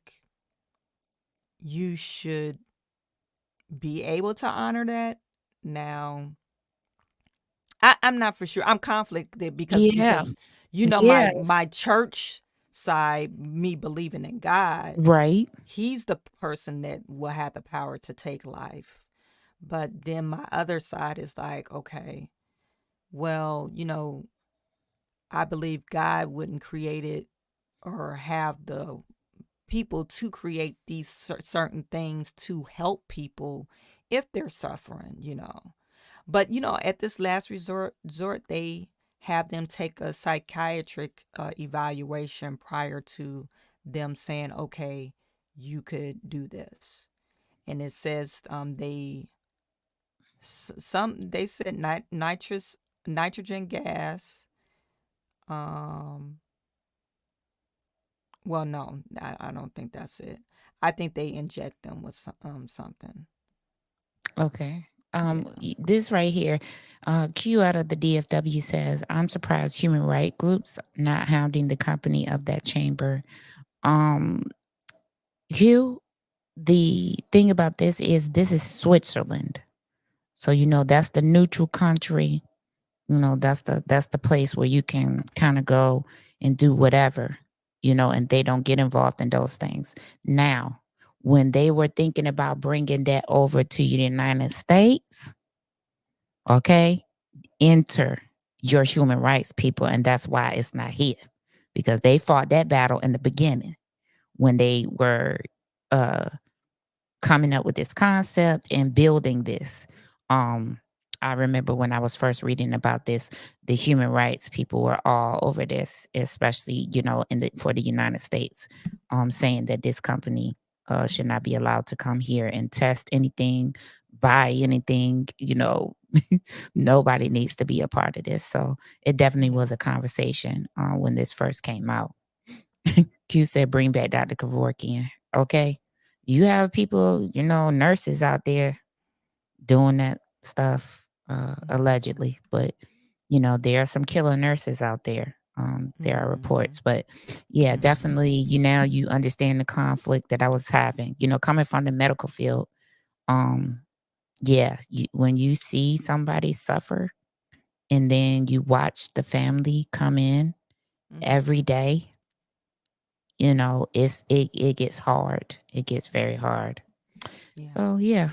you should be able to honor that. Now, I'm not for sure. I'm conflicted because Yeah. because Yes. my church side, me believing in God, Right. he's the person that will have the power to take life. But then my other side is like, okay, well, I believe God wouldn't create it or have the people to create these certain things to help people if they're suffering, But at this last resort, they have them take a psychiatric evaluation prior to them saying, okay, you could do this. And it says they said nitrogen gas. Well, no, I don't think that's it. I think they inject them with something. Okay. Yeah. This right here, Q out of the DFW says, I'm surprised human rights groups not hounding the company of that chamber. Q, the thing about this is Switzerland. So, that's the neutral country. That's the place where you can kind of go and do whatever, and they don't get involved in those things. Now, when they were thinking about bringing that over to the United States, okay, enter your human rights people. And that's why it's not here, because they fought that battle in the beginning when they were coming up with this concept and building this. I remember when I was first reading about this, the human rights people were all over this, especially, for the United States, saying that this company should not be allowed to come here and test anything, buy anything, nobody needs to be a part of this. So it definitely was a conversation when this first came out. Q said, bring back Dr. Kevorkian. Okay. You have people, nurses out there doing that stuff, allegedly. But, there are some killer nurses out there. There are reports. But yeah, definitely, you understand the conflict that I was having, coming from the medical field. Yeah, when you see somebody suffer and then you watch the family come in every day, it gets hard. It gets very hard. Yeah. So yeah.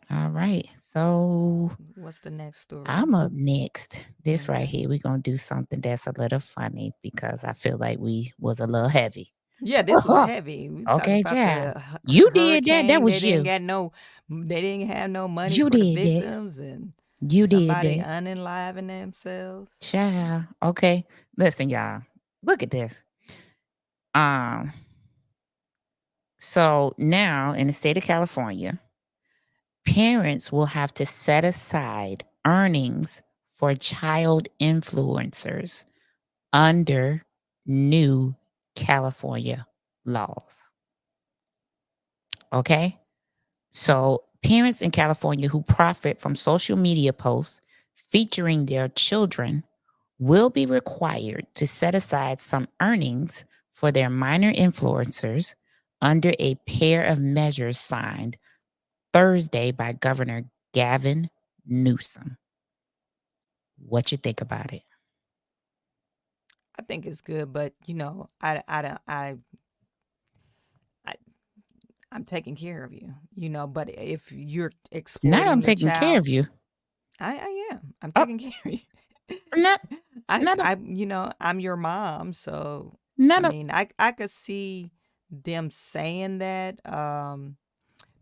All right. So what's the next story? I'm up next. This right here, we're gonna do something that's a little funny because I feel like we was a little heavy. Yeah, this was heavy. We Okay, about child. You did that. That was they you. They didn't have no money You for the did that. victims, and You did somebody that. unenlivened themselves. Child. Okay. Listen, y'all. Look at this. So now in the state of California, parents will have to set aside earnings for child influencers under new California laws. Okay? So, parents in California who profit from social media posts featuring their children will be required to set aside some earnings for their minor influencers under a pair of measures signed Thursday by Governor Gavin Newsom. What you think about it? I think it's good, but I'm taking care of you, But if you're exploiting Not I'm your taking care of you. I am. I'm taking care of you. Not, I'm your mom, so not I mean, I could see them saying that,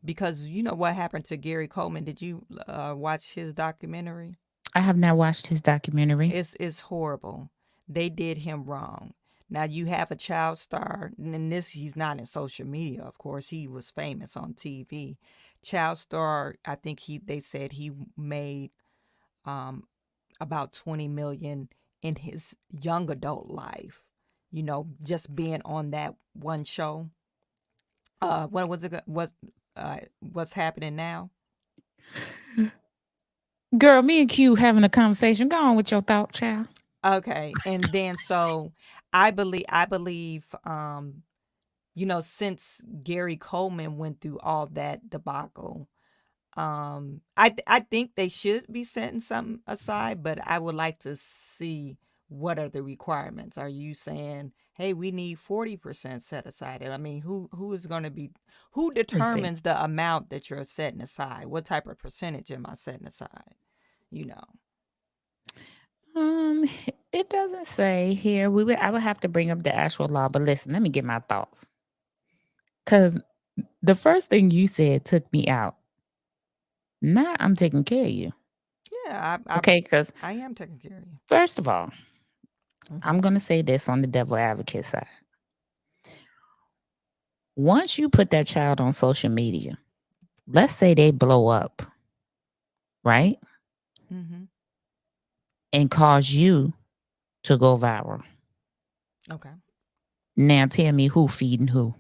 because what happened to Gary Coleman. Did you watch his documentary? I have not watched his documentary. It's horrible. They did him wrong. Now you have a child star, and he's not in social media, of course. He was famous on TV. Child star, I think they said he made about 20 million in his young adult life. Just being on that one show. What was it? What's happening now? Girl, me and Q having a conversation. Go on with your thought, child. Okay, and then so I believe, since Gary Coleman went through all that debacle, I think they should be setting something aside, but I would like to see what are the requirements. Are you saying, hey, we need 40% set aside? I mean, who determines the amount that you're setting aside? What type of percentage am I setting aside? It doesn't say here. I would have to bring up the actual law, but listen, let me get my thoughts. Because the first thing you said took me out. Now I'm taking care of you. Yeah, Okay, because I am taking care of you. first of all, I'm going to say this on the devil advocate side. Once you put that child on social media, let's say they blow up, right? Mm-hmm. And cause you to go viral. Okay. Now tell me who feeding who.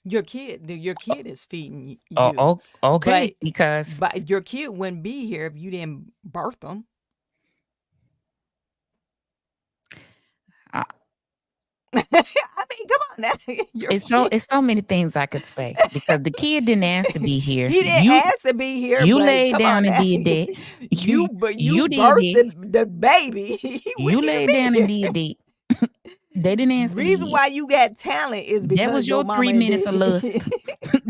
Your kid is feeding Oh, you, okay, because but your kid wouldn't be here if you didn't birth them. I, I mean, come on now. Your it's kid, so many things I could say because the kid didn't ask to be here. he didn't ask to be here, You but laid come down on and now. did that. You did birthed that. the baby. He You wouldn't even laid be down and here. did that. They didn't ask to be Reason here. why you got talent is That because was your your mama 3 and minutes of daddy. lust.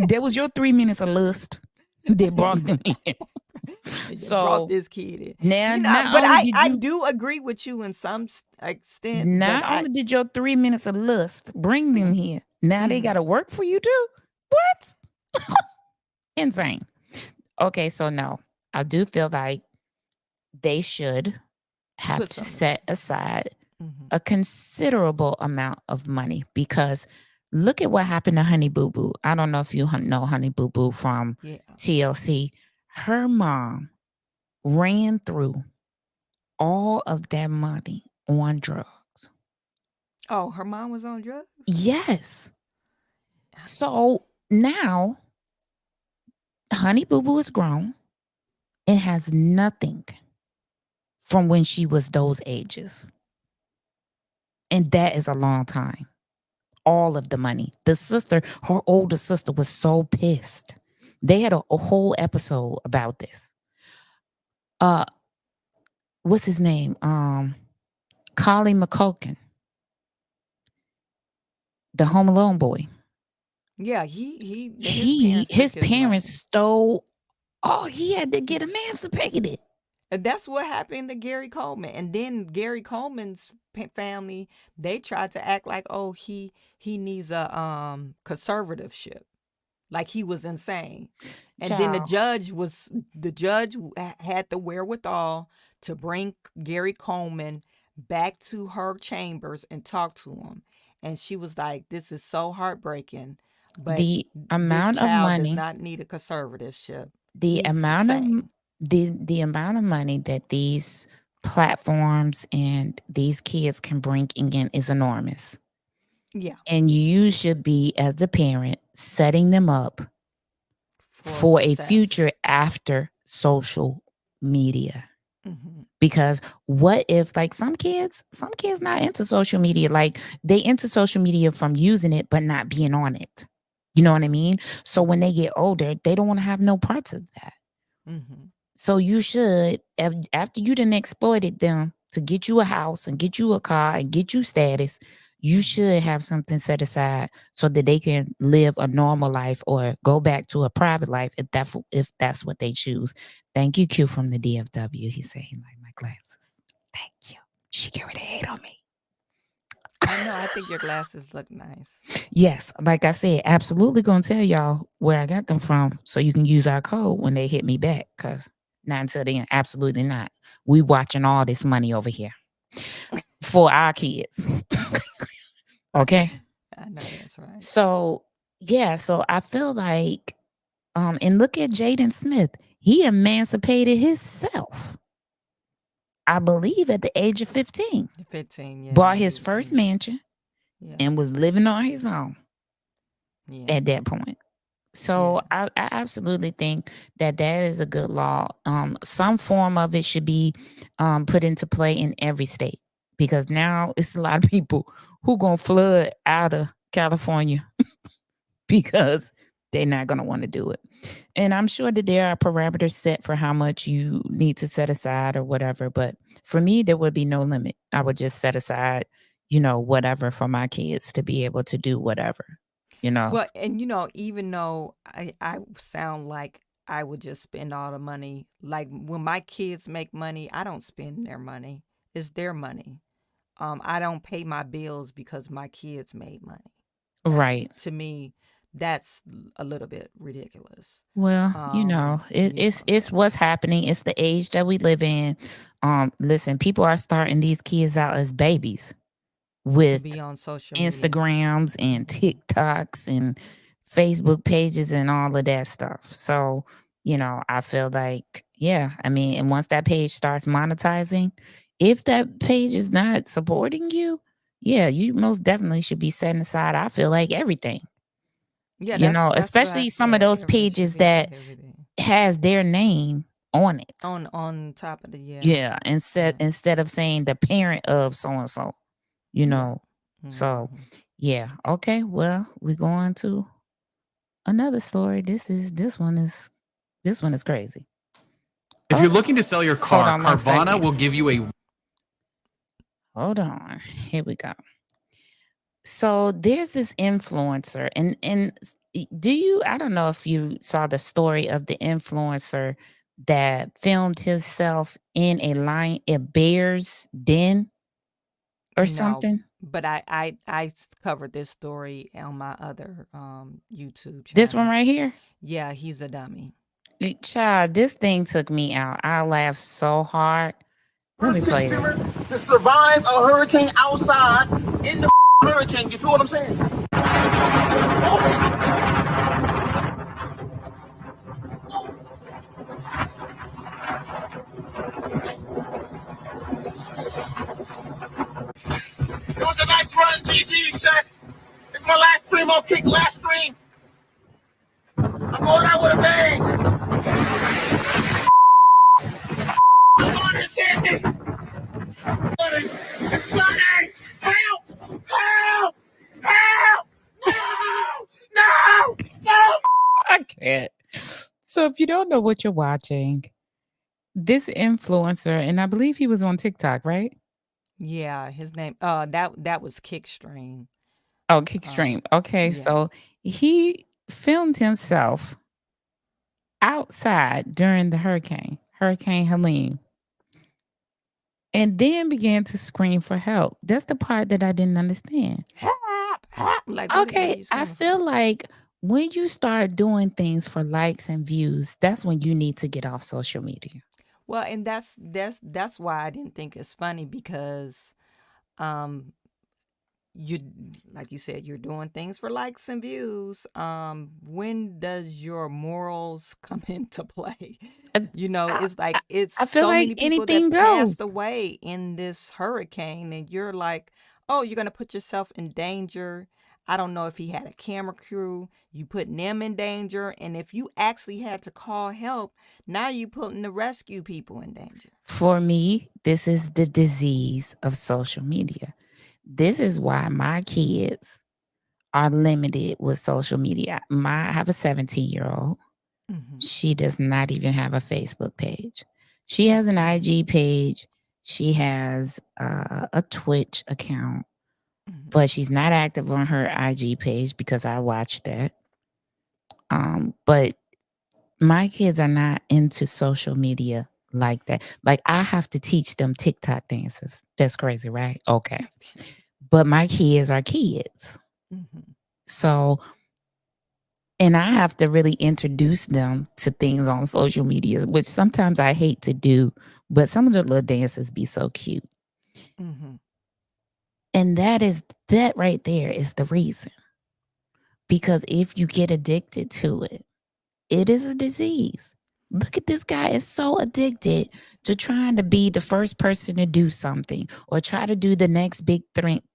That was your 3 minutes of lust that brought them in. You brought So this kid in. now, not But only did I you, do agree with you in some extent, but not only did your 3 minutes of lust bring them here, now they got to work for you too. What? Insane. Okay, so no, I do feel like they should have put to something set aside Mhm. a considerable amount of money because look at what happened to Honey Boo Boo. I don't know if you know Honey Boo Boo from Yeah. TLC. Her mom ran through all of that money on drugs. Oh, her mom was on drugs? Yes. So now Honey Boo Boo is grown and has nothing from when she was those ages. And that is a long time. All of the money. The sister, her older sister, was so pissed. They had a whole episode about this. What's his name? Collie McCulkin, the Home Alone boy. Yeah, his His parents took his parents money. stole. Oh, he had to get emancipated. And that's what happened to Gary Coleman. And then Gary Coleman's family, they tried to act like, oh, he needs a conservatorship, like he was insane. And then Child. the judge had the wherewithal to bring Gary Coleman back to her chambers and talk to him. And she was like, this is so heartbreaking, but The this amount of child does money, not need a conservatorship. the He's amount of insane. the amount of money that these platforms and these kids can bring in is enormous. Yeah. And you should be, as the parent, setting them up for a Success. future after social media. Mhm. Because what if, like, some kids not into social media, like they into social media from using it but not being on it. You know what I mean? So when they get older, they don't want to have no parts of that. Mhm. So you should, after you done exploited them to get you a house and get you a car and get you status, you should have something set aside so that they can live a normal life or go back to a private life if that's what they choose. Thank you, Q from the DFW. He said he liked my glasses. Thank you. She get ready to hate on me. I know. I think your glasses look nice. Yes, like I said, absolutely gonna tell y'all where I got them from so you can use our code when they hit me back. Cause not until then, absolutely not. We watching all this money over here for our kids. Okay. I know that's right. So yeah, so I feel like and look at Jaden Smith. He emancipated himself. I believe at the age of 15. 15, yeah. Bought he his was first in- mansion Yeah. and was living on his own Yeah. at that point. So I absolutely think that is a good law. Some form of it should be put into play in every state because now it's a lot of people who gonna flood out of California because they're not gonna want to do it. And I'm sure that there are parameters set for how much you need to set aside or whatever. But for me, there would be no limit. I would just set aside, whatever for my kids to be able to do whatever. Well, and even though I sound like I would just spend all the money, like when my kids make money, I don't spend their money. It's their money. I don't pay my bills because my kids made money. Right. To me, that's a little bit ridiculous. Well, Yeah. it's what's happening. It's the age that we live in. Listen, people are starting these kids out as babies To with be on social media. Instagrams and TikToks and Facebook pages and all of that stuff. So, I feel like, yeah, I mean, and once that page starts monetizing, if that page is not supporting you, yeah, you most definitely should be setting aside, I feel like, everything. Yeah, that's what I Especially some of said. those It should pages be that everything has their name on it. on top of the Yeah, yeah instead of saying the parent of so and so, you right. know. So, yeah, okay. Well, we're going to another story. This one is crazy. If you're looking to sell your car, Carvana will give you a... Hold on. Here we go. So there's this influencer, and I don't know if you saw the story of the influencer that filmed himself in a bear's den or No, something. but I covered this story on my other YouTube This one channel. right here. Yeah, he's a dummy. Child, this thing took me out. I laughed so hard. Let me play this. To survive a hurricane outside in the hurricane. You feel what I'm saying? It was a nice run, GG, check. It's my last stream. I'll kick last stream. I'm going out with a bang. Come on and send me. It's flooding. Help! Help! Help! No! No! No! I can't. So if you don't know what you're watching, this influencer, and I believe he was on TikTok, right? Yeah, his name that was Kickstream. Oh, Kickstream. Okay, yeah. so he filmed himself outside during the Hurricane Helene, and then began to scream for help. That's the part that I didn't understand. Help! Help! Like, what are Okay, you I screaming feel for? like when you start doing things for likes and views, that's when you need to get off social media. Well, and that's why I didn't think it's funny, because you, like you said, you're doing things for likes and views. When does your morals come into play? It's like it's I feel so like many people anything that passed goes. away in this hurricane, and you're like, oh, you're gonna put yourself in danger. I don't know if he had a camera crew. You putting them in danger, and if you actually had to call help, now you putting the rescue people in danger. For me, this is the disease of social media. This is why my kids are limited with social media. I have a 17-year-old. She does not even have a Facebook page. She has an IG page. She has a Twitch account, but she's not active on her IG page because I watched that. But my kids are not into social media like that. Like, I have to teach them TikTok dances. That's crazy, right? Okay. But my kids are kids. So, and I have to really introduce them to things on social media, which sometimes I hate to do, but some of the little dances be so cute. And that right there is the reason. Because if you get addicted to it, it is a disease. Look at this guy is so addicted to trying to be the first person to do something, or try to do the next big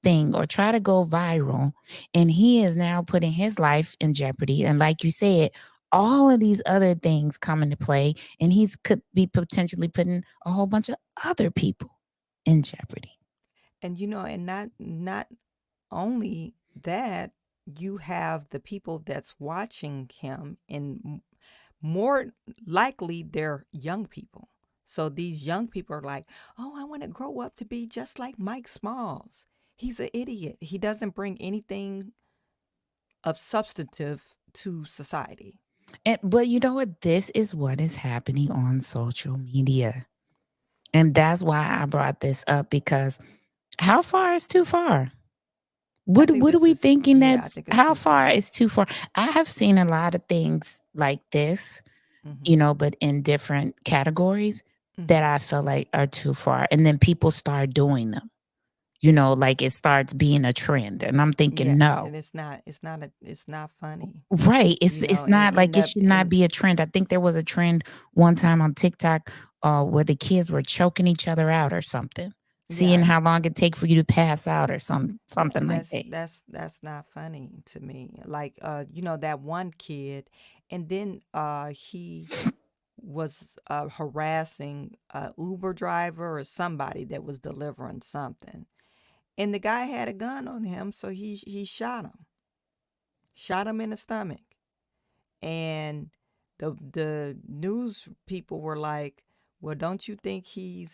thing, or try to go viral. And he is now putting his life in jeopardy. And like you said, all of these other things come into play, and could be potentially putting a whole bunch of other people in jeopardy. And and not only that, you have the people that's watching him, and more likely they're young people. So these young people are like, oh, I want to grow up to be just like Mike Smalls. He's an idiot. He doesn't bring anything of substantive to society. But you know what? This is what is happening on social media. And that's why I brought this up, because how far is too far? What think what are this we is thinking yeah, I that's think it's how too far far. is too far? I have seen a lot of things like this, Mm-hmm. but in different categories that Mm-hmm. I feel like are too far. And then people start doing them, like it starts being a trend. And I'm thinking, Yeah, no. and it's not funny. Right. You It's know, and not end like it up should not in be a trend. I think there was a trend one time on TikTok where the kids were choking each other out or something, seeing yeah, how long it take for you to pass out or yeah, something and like that's that. that's that's not funny to me. Like that one kid, and then he was harassing a Uber driver or somebody that was delivering something. And the guy had a gun on him, so he shot him in the stomach. And the news people were like, "Well, don't you think he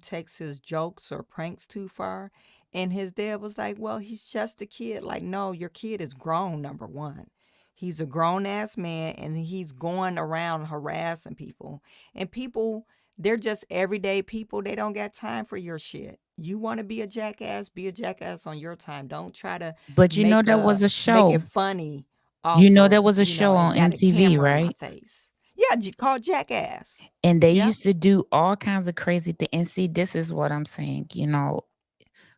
takes his jokes or pranks too far?" And his dad was like, "Well, he's just a kid." Like, no, your kid is grown. Number one, he's a grown ass man, and he's going around harassing people. And people, they're just everyday people. They don't got time for your shit. You want to be a jackass? Be a jackass on your time. Don't try to But make there was a it show. funny off There of, was a show and on got a MTV, camera in my right? face. Yeah, called Jackass. And they Yeah. used to do all kinds of crazy things. And see, this is what I'm saying.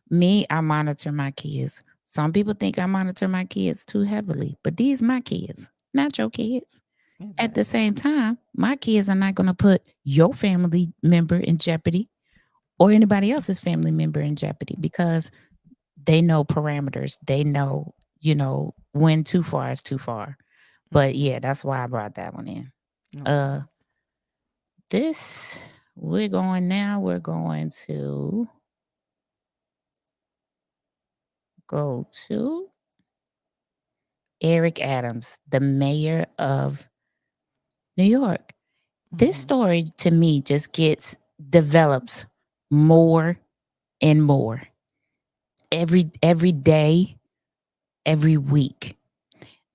Me, I monitor my kids. Some people think I monitor my kids too heavily, but these my kids, not your kids. At the Exactly. same time, my kids are not going to put your family member in jeopardy or anybody else's family member in jeopardy because they know parameters. They know, when too far is too far. But Mm-hmm. yeah, that's why I brought that one in. Okay. Uh this we're going now. We're going to go to Eric Adams, the mayor of New York. This Mm-hmm. story to me just develops more and more every day, every week.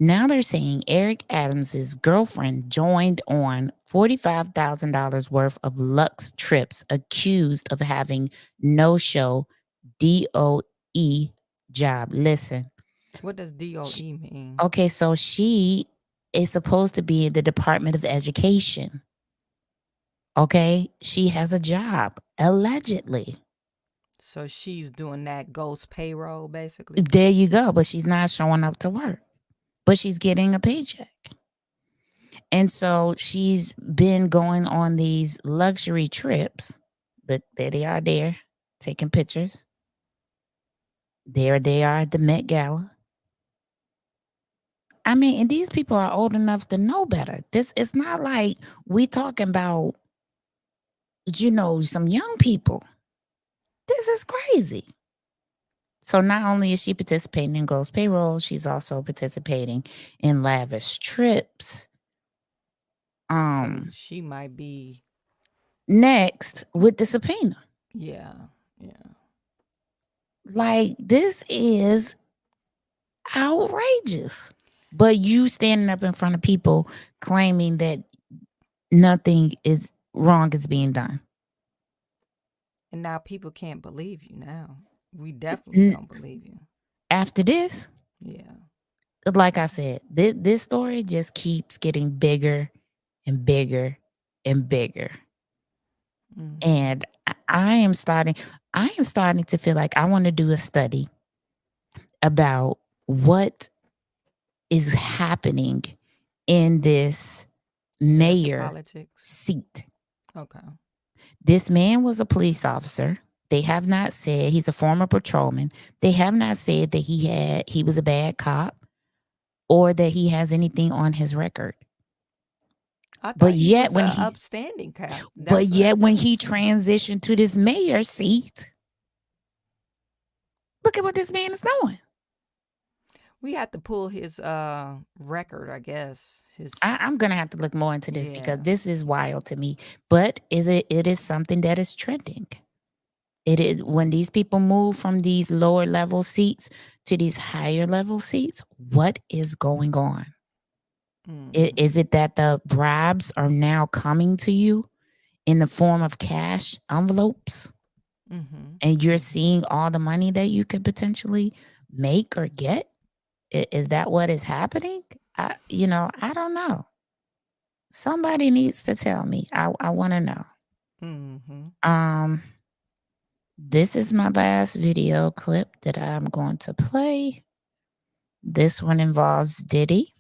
Now they're saying Eric Adams's girlfriend joined on $45,000 worth of Lux trips, accused of having no-show DOE job. Listen, What does sh- DOE mean? okay, so she is supposed to be in the Department of Education. Okay, she has a job allegedly. So she's doing that ghost payroll, basically. There you go, but she's not showing up to work, but she's getting a paycheck. And so she's been going on these luxury trips. Look, there they are there, taking pictures. There they are at the Met Gala. I mean, and these people are old enough to know better. This it's not like we talking about, some young people. This is crazy. So not only is she participating in Ghost Payroll, she's also participating in lavish trips. So she might be. Next with the subpoena. Yeah. Yeah. Like, this is outrageous. But you standing up in front of people claiming that nothing is wrong is being done. And now people can't believe you now. We definitely don't believe you. After this, Yeah. like I said, this story just keeps getting bigger and bigger and bigger. Mm-hmm. And I am starting to feel like I want to do a study about what is happening in this mayor politics seat. Okay. This man was a police officer. They have not said he's a former patrolman. They have not said that he was a bad cop or that he has anything on his record. I But thought he yet was when an he upstanding cop. but yet when he transitioned to this mayor seat, look at what this man is doing. We have to pull his record, I guess. I'm gonna have to look more into this because this is wild to me. But it is something that is trending. It is when these people move from these lower level seats to these higher level seats. What is going on? Is it that the bribes are now coming to you in the form of cash envelopes? and you're seeing all the money that you could potentially make or get? Is that what is happening? I don't know. Somebody needs to tell me. I want to know. This is my last video clip that I'm going to play. This one involves Diddy.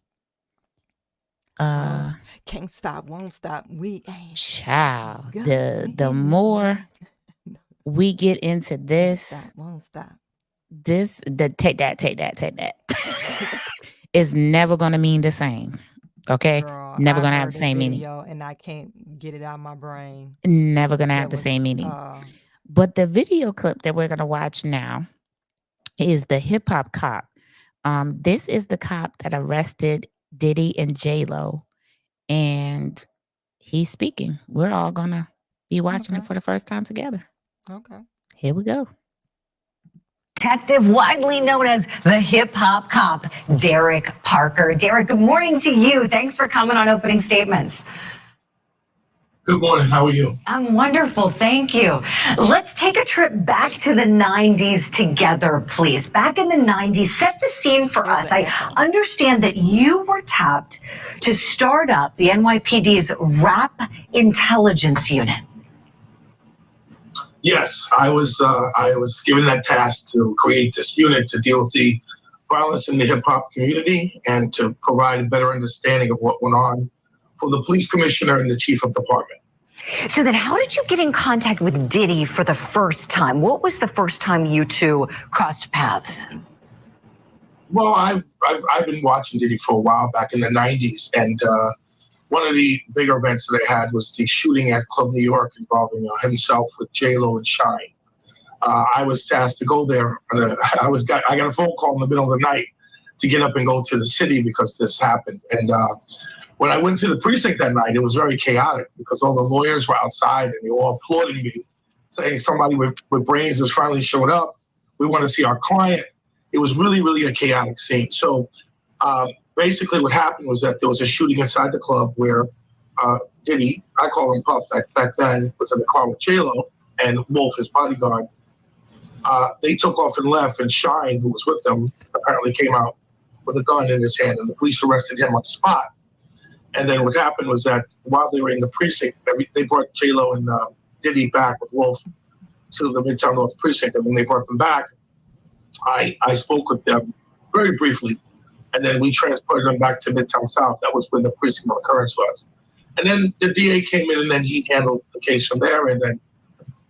Can't stop, won't stop. We ain't. Child, the more we get into this, can't stop, won't stop. Take that. It's never gonna mean the same. Okay, Girl, never I gonna heard have the same meaning. and I can't get it out of my brain. Never gonna have the same meaning. But the video clip that we're gonna watch now is the hip hop cop. This is the cop that arrested Diddy and J-Lo, and he's speaking. We're all gonna be watching it for the first time together. Okay. Here we go. Detective widely known as the hip hop cop, Derek Parker. Derek, good morning to you. Thanks for coming on Opening Statements. Good morning. How are you? I'm wonderful. Thank you. Let's take a trip back to the 90s together, please. Back in the 90s, set the scene for us. I understand that you were tapped to start up the NYPD's Rap Intelligence Unit. Yes, I was given that task to create this unit to deal with the violence in the hip hop community and to provide a better understanding of what went on for the police commissioner and the chief of department. So then how did you get in contact with Diddy for the first time? What was the first time you two crossed paths? Well, I've been watching Diddy for a while back in the 90s, and one of the bigger events that I had was the shooting at Club New York involving himself with J-Lo and Shine. I was tasked to go there. And, I got a phone call in the middle of the night to get up and go to the city because this happened. And when I went to the precinct that night, it was very chaotic because all the lawyers were outside and they were all applauding me, saying somebody with brains has finally showed up. We want to see our client. It was really, really a chaotic scene. So basically what happened was that there was a shooting inside the club where Diddy, I call him Puff back then, was in the car with J-Lo and Wolf, his bodyguard. They took off and left, and Shine, who was with them, apparently came out with a gun in his hand, and the police arrested him on the spot. And then what happened was that while they were in the precinct, they brought J-Lo and Diddy back with Wolf to the Midtown North precinct. And when they brought them back, I spoke with them very briefly. And then we transported them back to Midtown South. That was when the precinct of occurrence was. And then the DA came in, and then he handled the case from there. And then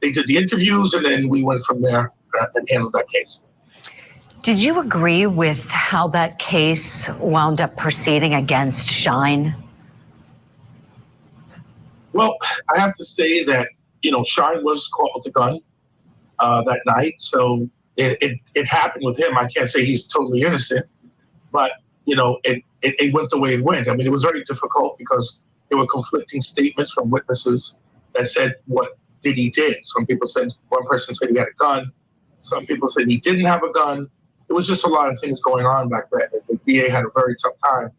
they did the interviews, and then we went from there and handled that case. Did you agree with how that case wound up proceeding against Shine? Well, I have to say that, Shine was caught with a gun that night. So it happened with him. I can't say he's totally innocent. But, it went the way it went. I mean, it was very difficult because there were conflicting statements from witnesses that said what Diddy did. One person said he had a gun. Some people said he didn't have a gun. It was just a lot of things going on back then. The DA had a very tough time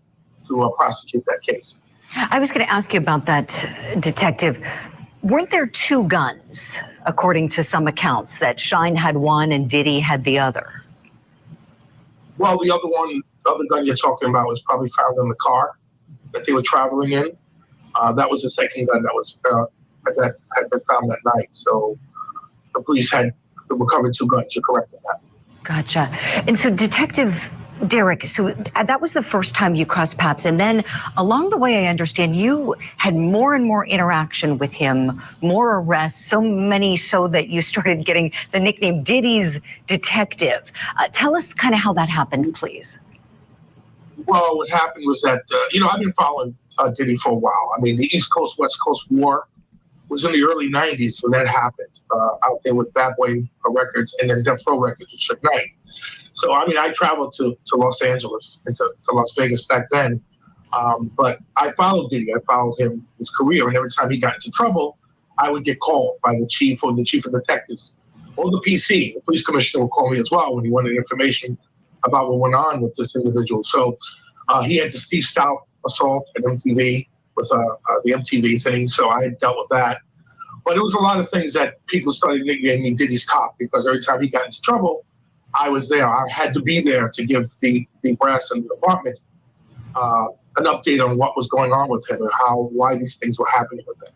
to prosecute that case. I was going to ask you about that, Detective. Weren't there two guns, according to some accounts, that Shine had one and Diddy had the other? Well, the other gun you're talking about was probably found in the car that they were traveling in. That was the second gun that had been found that night. So the police had recovered two guns. You're correct in that. Gotcha. And so, Detective Derek, so that was the first time you crossed paths. And then along the way, I understand you had more and more interaction with him, more arrests, so many so that you started getting the nickname Diddy's Detective. Tell us kind of how that happened, please. Well, what happened was that, I've been following Diddy for a while. I mean, the East Coast, West Coast war was in the early 90s when that happened, out there with Bad Boy Records and then Death Row Records with Suge Knight. So, I mean, I traveled to Los Angeles and to Las Vegas back then. But I followed Diddy. I followed his career. And every time he got into trouble, I would get called by the chief or the chief of detectives or the PC. The police commissioner would call me as well when he wanted information about what went on with this individual. So he had the Steve Stout assault at MTV with the MTV thing. So I had dealt with that. But it was a lot of things that people started nicknaming me Diddy's cop, because every time he got into trouble, I was there. I had to be there to give the brass and the department an update on what was going on with him and why these things were happening with him.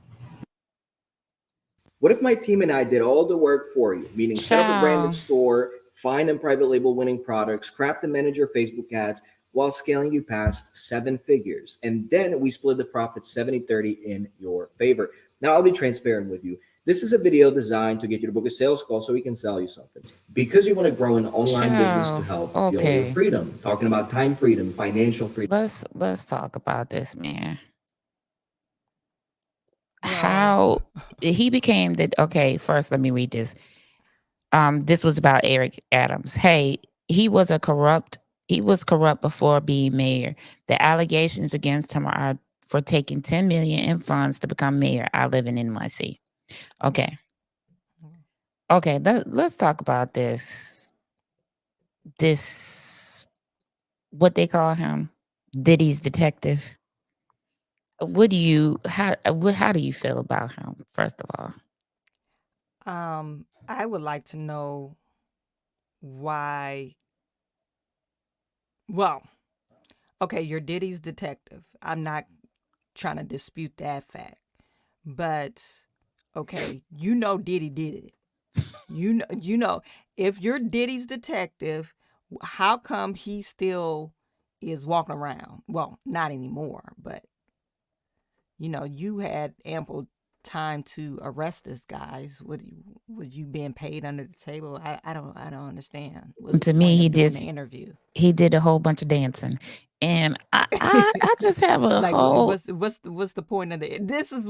What if my team and I did all the work for you, meaning set up a branded store, find and private label winning products, craft and manage your Facebook ads while scaling you past 7 figures, and then we split the profit 70-30 in your favor? Now, I'll be transparent with you. This is a video designed to get you to book a sales call so we can sell you something. Because you want to grow an online business to help your freedom. Talking about time freedom, financial freedom. Let's talk about this, man. How he became first let me read this. This was about Eric Adams. Hey, he was corrupt before being mayor. The allegations against him are for taking $10 million in funds to become mayor. I live in NYC. Okay, let's talk about this what they call him, Diddy's detective. How do you feel about him, first of all? I would like to know why. Well, okay, you're Diddy's detective. I'm not trying to dispute that fact, but okay, Diddy did it. You know, if you're Diddy's detective, how come he still is walking around? Well, not anymore, but you had ample time to arrest this guy. Was you being paid under the table? I don't understand. To me, he did the interview. He did a whole bunch of dancing, and I just have a whole. What's the point of it? This is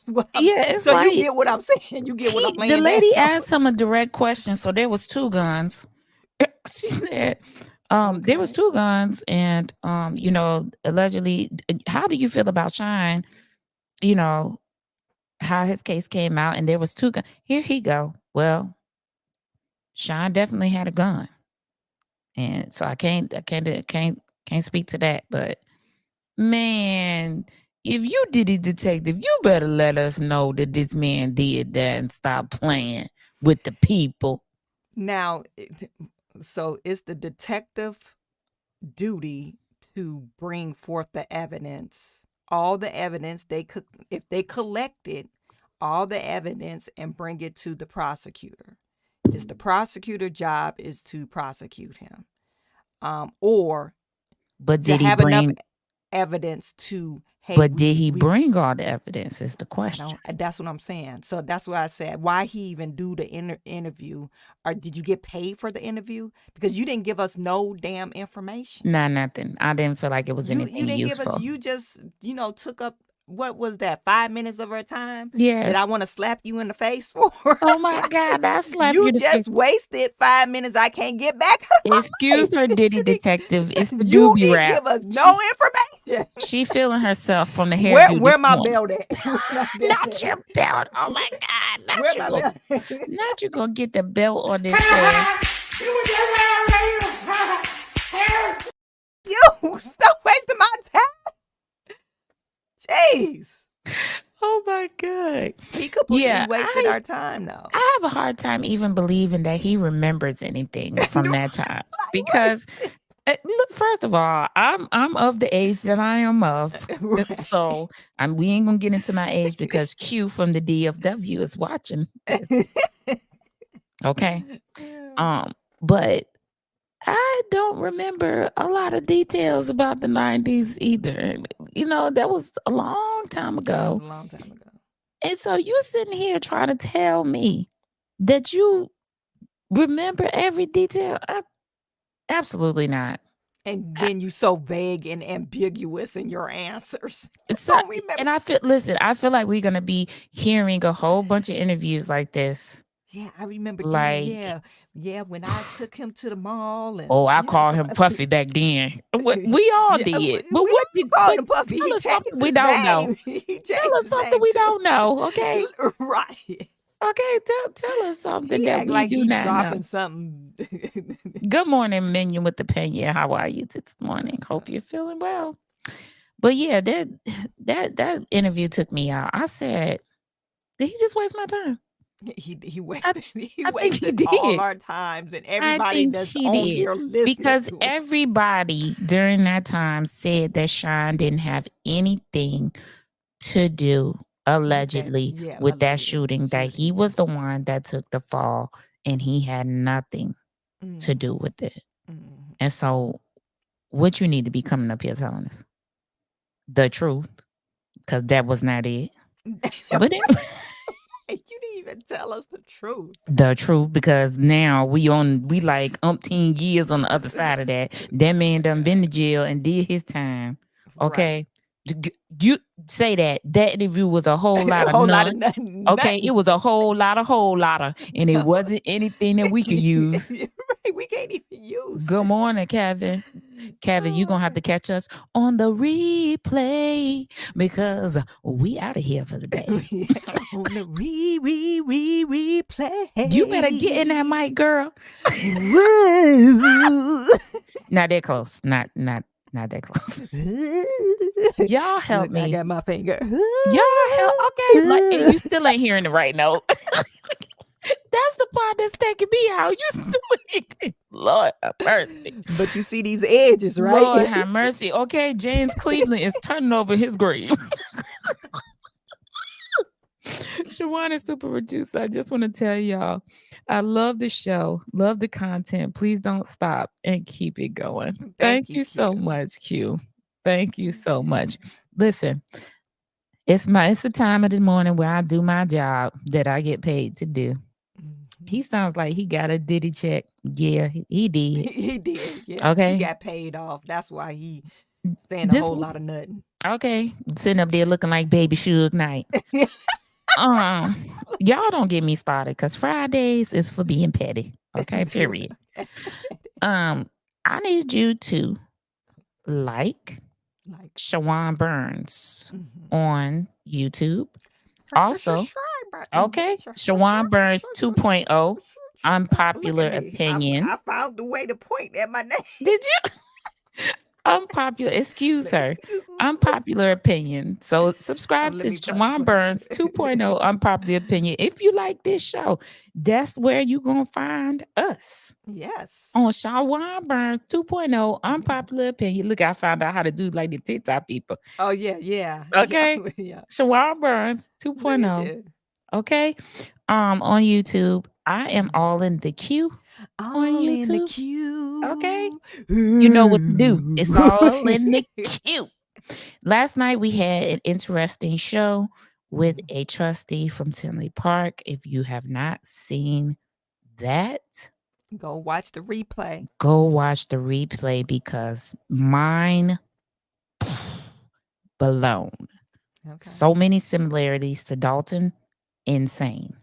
what. It's so like, you get what I'm saying. You get what I'm laying The lady down. asked him a direct question. So there was 2 guns. She said, there was 2 guns, and allegedly, how do you feel about Shine? How his case came out, and there was 2 guns. Here he go. Well, Shine definitely had a gun, and so I can't speak to that. But man, if you Diddy detective, you better let us know that this man did that and stop playing with the people. Now, so it's the detective duty to bring forth the evidence, all the evidence if they collected all the evidence and bring it to the prosecutor. It's the prosecutor's job is to prosecute him, but to have enough evidence to. But did he bring all the evidence is the question. That's what I'm saying. So that's why I said, why he even do the interview? Or did you get paid for the interview? Because you didn't give us no damn information. Nah, nothing. I didn't feel like it was anything you didn't useful. Give us. You just took up. What was that? 5 minutes of our time? Yes. That I want to slap you in the face for? Oh my God, I slapped you. You just wasted 5 minutes. I can't get back. Excuse her, Diddy detective. It's the you doobie didn't wrap. give us no information. She feeling herself from the hairdo. Where my belt at? Not your belt. Oh my God. Not you gonna get the belt on this You stop wasting my time. Jeez. Oh my God. He completely wasted our time though. I have a hard time even believing that he remembers anything from that time. Because look, first of all, I'm of the age that I am of. Right. So we ain't gonna get into my age because Q from the DFW is watching this. Okay. But I don't remember a lot of details about the 90s either. That was a long time ago. And so you sitting here trying to tell me that you remember every detail? Absolutely not. And then you so vague and ambiguous in your answers. And I feel like we're gonna be hearing a whole bunch of interviews like this. Yeah, I remember. Yeah, when I took him to the mall. And, I called him Puffy back then. We all did. But what did you call him Puffy? Tell us something we don't know. Tell us something we don't know, okay? Right. Okay, tell us something that we do not dropping know. Something. Good morning, Minion with the Pena. How are you this morning? Hope you're feeling well. But yeah, that interview took me out. I said, Did he just waste my time? He wasted I think he did. all our times, and everybody that's on here listening because to him. everybody during that time said that Sean didn't have anything to do allegedly with that shooting, that he was the one that took the fall and he had nothing to do with it. And so what you need to be coming up here telling us? The truth, because that was not it. But you didn't even tell us the truth. The truth, because now we like umpteen years on the other side of that. That man done been to jail and did his time. Okay. Right. You say that interview was a whole lot of nothing. Okay, it was a whole lot of, and it wasn't anything that we could use. Right, we can't even use. Good morning, Kevin. Kevin, you're going to have to catch us on the replay because we out of here for the day. On the replay. You better get in that mic, girl. Not that close. Not that close. Y'all help me. I got my finger. Y'all help. Okay, like, and you still ain't hearing the right note. That's the part that's taking me out. You still Lord have mercy. But you see these edges, right? Lord have mercy. Okay, James Cleveland is turning over his grave. Shawan is super producer. I just want to tell y'all, I love the show, love the content. Please don't stop and keep it going. Thank you so much, Q. Thank you so much. Listen, it's the time of the morning where I do my job that I get paid to do. He sounds like he got a Diddy check. Yeah, he did. He did. Yeah. Okay. He got paid off. That's why he saying a whole lot of nothing. Okay. Sitting up there looking like Baby Suge Knight. Y'all don't get me started because Fridays is for being petty. Okay, period. I need you to like Shawan Burns on YouTube. Also, okay, Shawan Burns 2.0, unpopular opinion. I found the way to point at my name. Did you? Unpopular, excuse her. Unpopular opinion. So subscribe to Shawan Burns 2.0 unpopular opinion. If you like this show, that's where you're going to find us. Yes. On Shawan Burns 2.0 unpopular opinion. Look, I found out how to do like the TikTok people. Oh, yeah. Okay. Yeah. Shawan Burns 2.0. Okay. On YouTube, I am all in the queue. On YouTube. In the queue. Okay. You know what to do. It's all in the queue. Last night we had an interesting show with a trustee from Tinley Park. If you have not seen that, go watch the replay. Go watch the replay because mine blown. Okay. So many similarities to Dalton. Insane.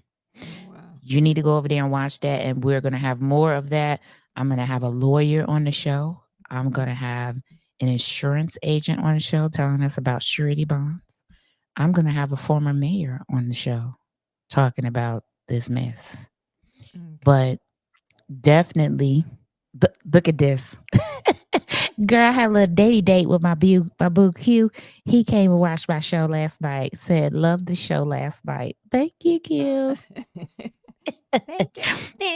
You need to go over there and watch that. And we're going to have more of that. I'm going to have a lawyer on the show. I'm going to have an insurance agent on the show telling us about surety bonds. I'm going to have a former mayor on the show talking about this mess. Okay. But definitely, look at this. Girl, I had a little date with my boo Q. He came and watched my show last night. Said, love the show last night. Thank you, Q.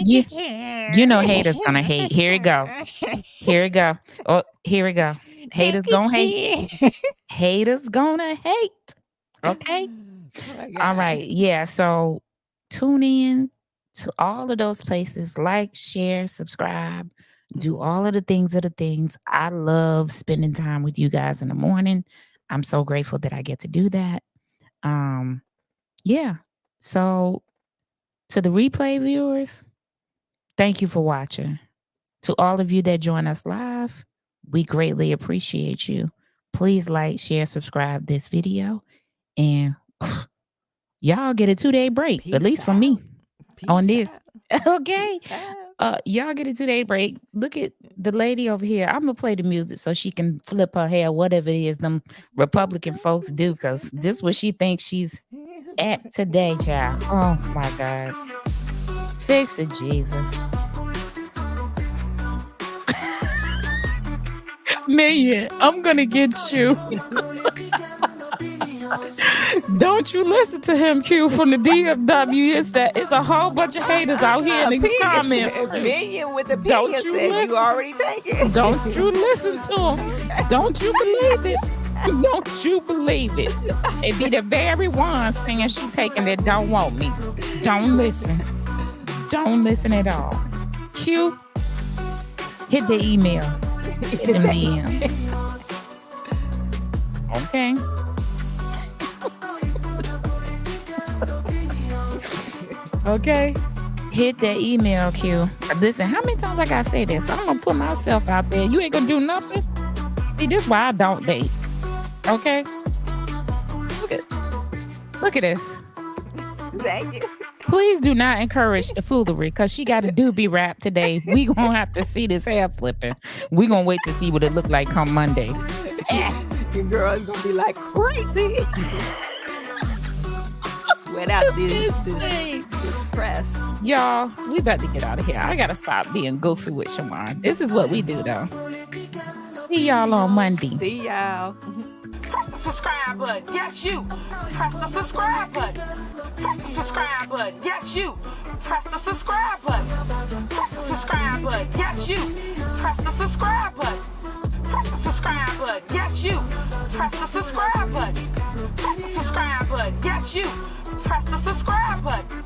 You know haters gonna hate. Here we go. Oh, here we go. Haters gonna hate. Haters gonna hate. Okay. All right. Yeah. So tune in to all of those places. Like, share, subscribe. Do all of the things. I love spending time with you guys in the morning. I'm so grateful that I get to do that. Yeah. So to the replay viewers, thank you for watching. To all of you that join us live, we greatly appreciate you. Please like, share, subscribe this video. And y'all get a 2-day break, at least from me on this. Okay. Y'all get a 2-day break. Look at the lady over here. I'm gonna play the music so she can flip her hair, whatever it is them Republican folks do, because this is what she thinks she's at today, child. Oh my God. Fix it, Jesus. Million, I'm gonna get you. Don't you listen to him, Q, from the DFW. It's a whole bunch of haters out here in these comments. Opinion with opinion Don't you said listen. you already take it. Don't you listen to him. Don't you believe it. Don't you believe it. It be the very one saying she taking it, don't want me. Don't listen. Don't listen at all. Q, hit the email. Hit them DMs. Okay. Okay. Hit that email, Q. Listen, how many times I gotta say this? I'm gonna put myself out there. You ain't gonna do nothing. See, this is why I don't date. Okay? Look at this. Thank you. Please do not encourage the foolery because she got a doobie wrap today. We gonna have to see this hair flipping. We gonna wait to see what it look like come Monday. Your girl is gonna be like crazy. Sweat out this press. Y'all, we about to get out of here. I gotta stop being goofy with Shawan. This is what we do though. See y'all on Monday. See y'all. Press the subscribe button. Yes, you. Press the subscribe button. Press the subscribe button. Yes, you. Press the subscribe button. Press the subscribe button. Yes, you. Press the subscribe button. Press the subscribe button. Yes, you. Press the subscribe button. Press the subscribe button. Yes, you. Press the subscribe button.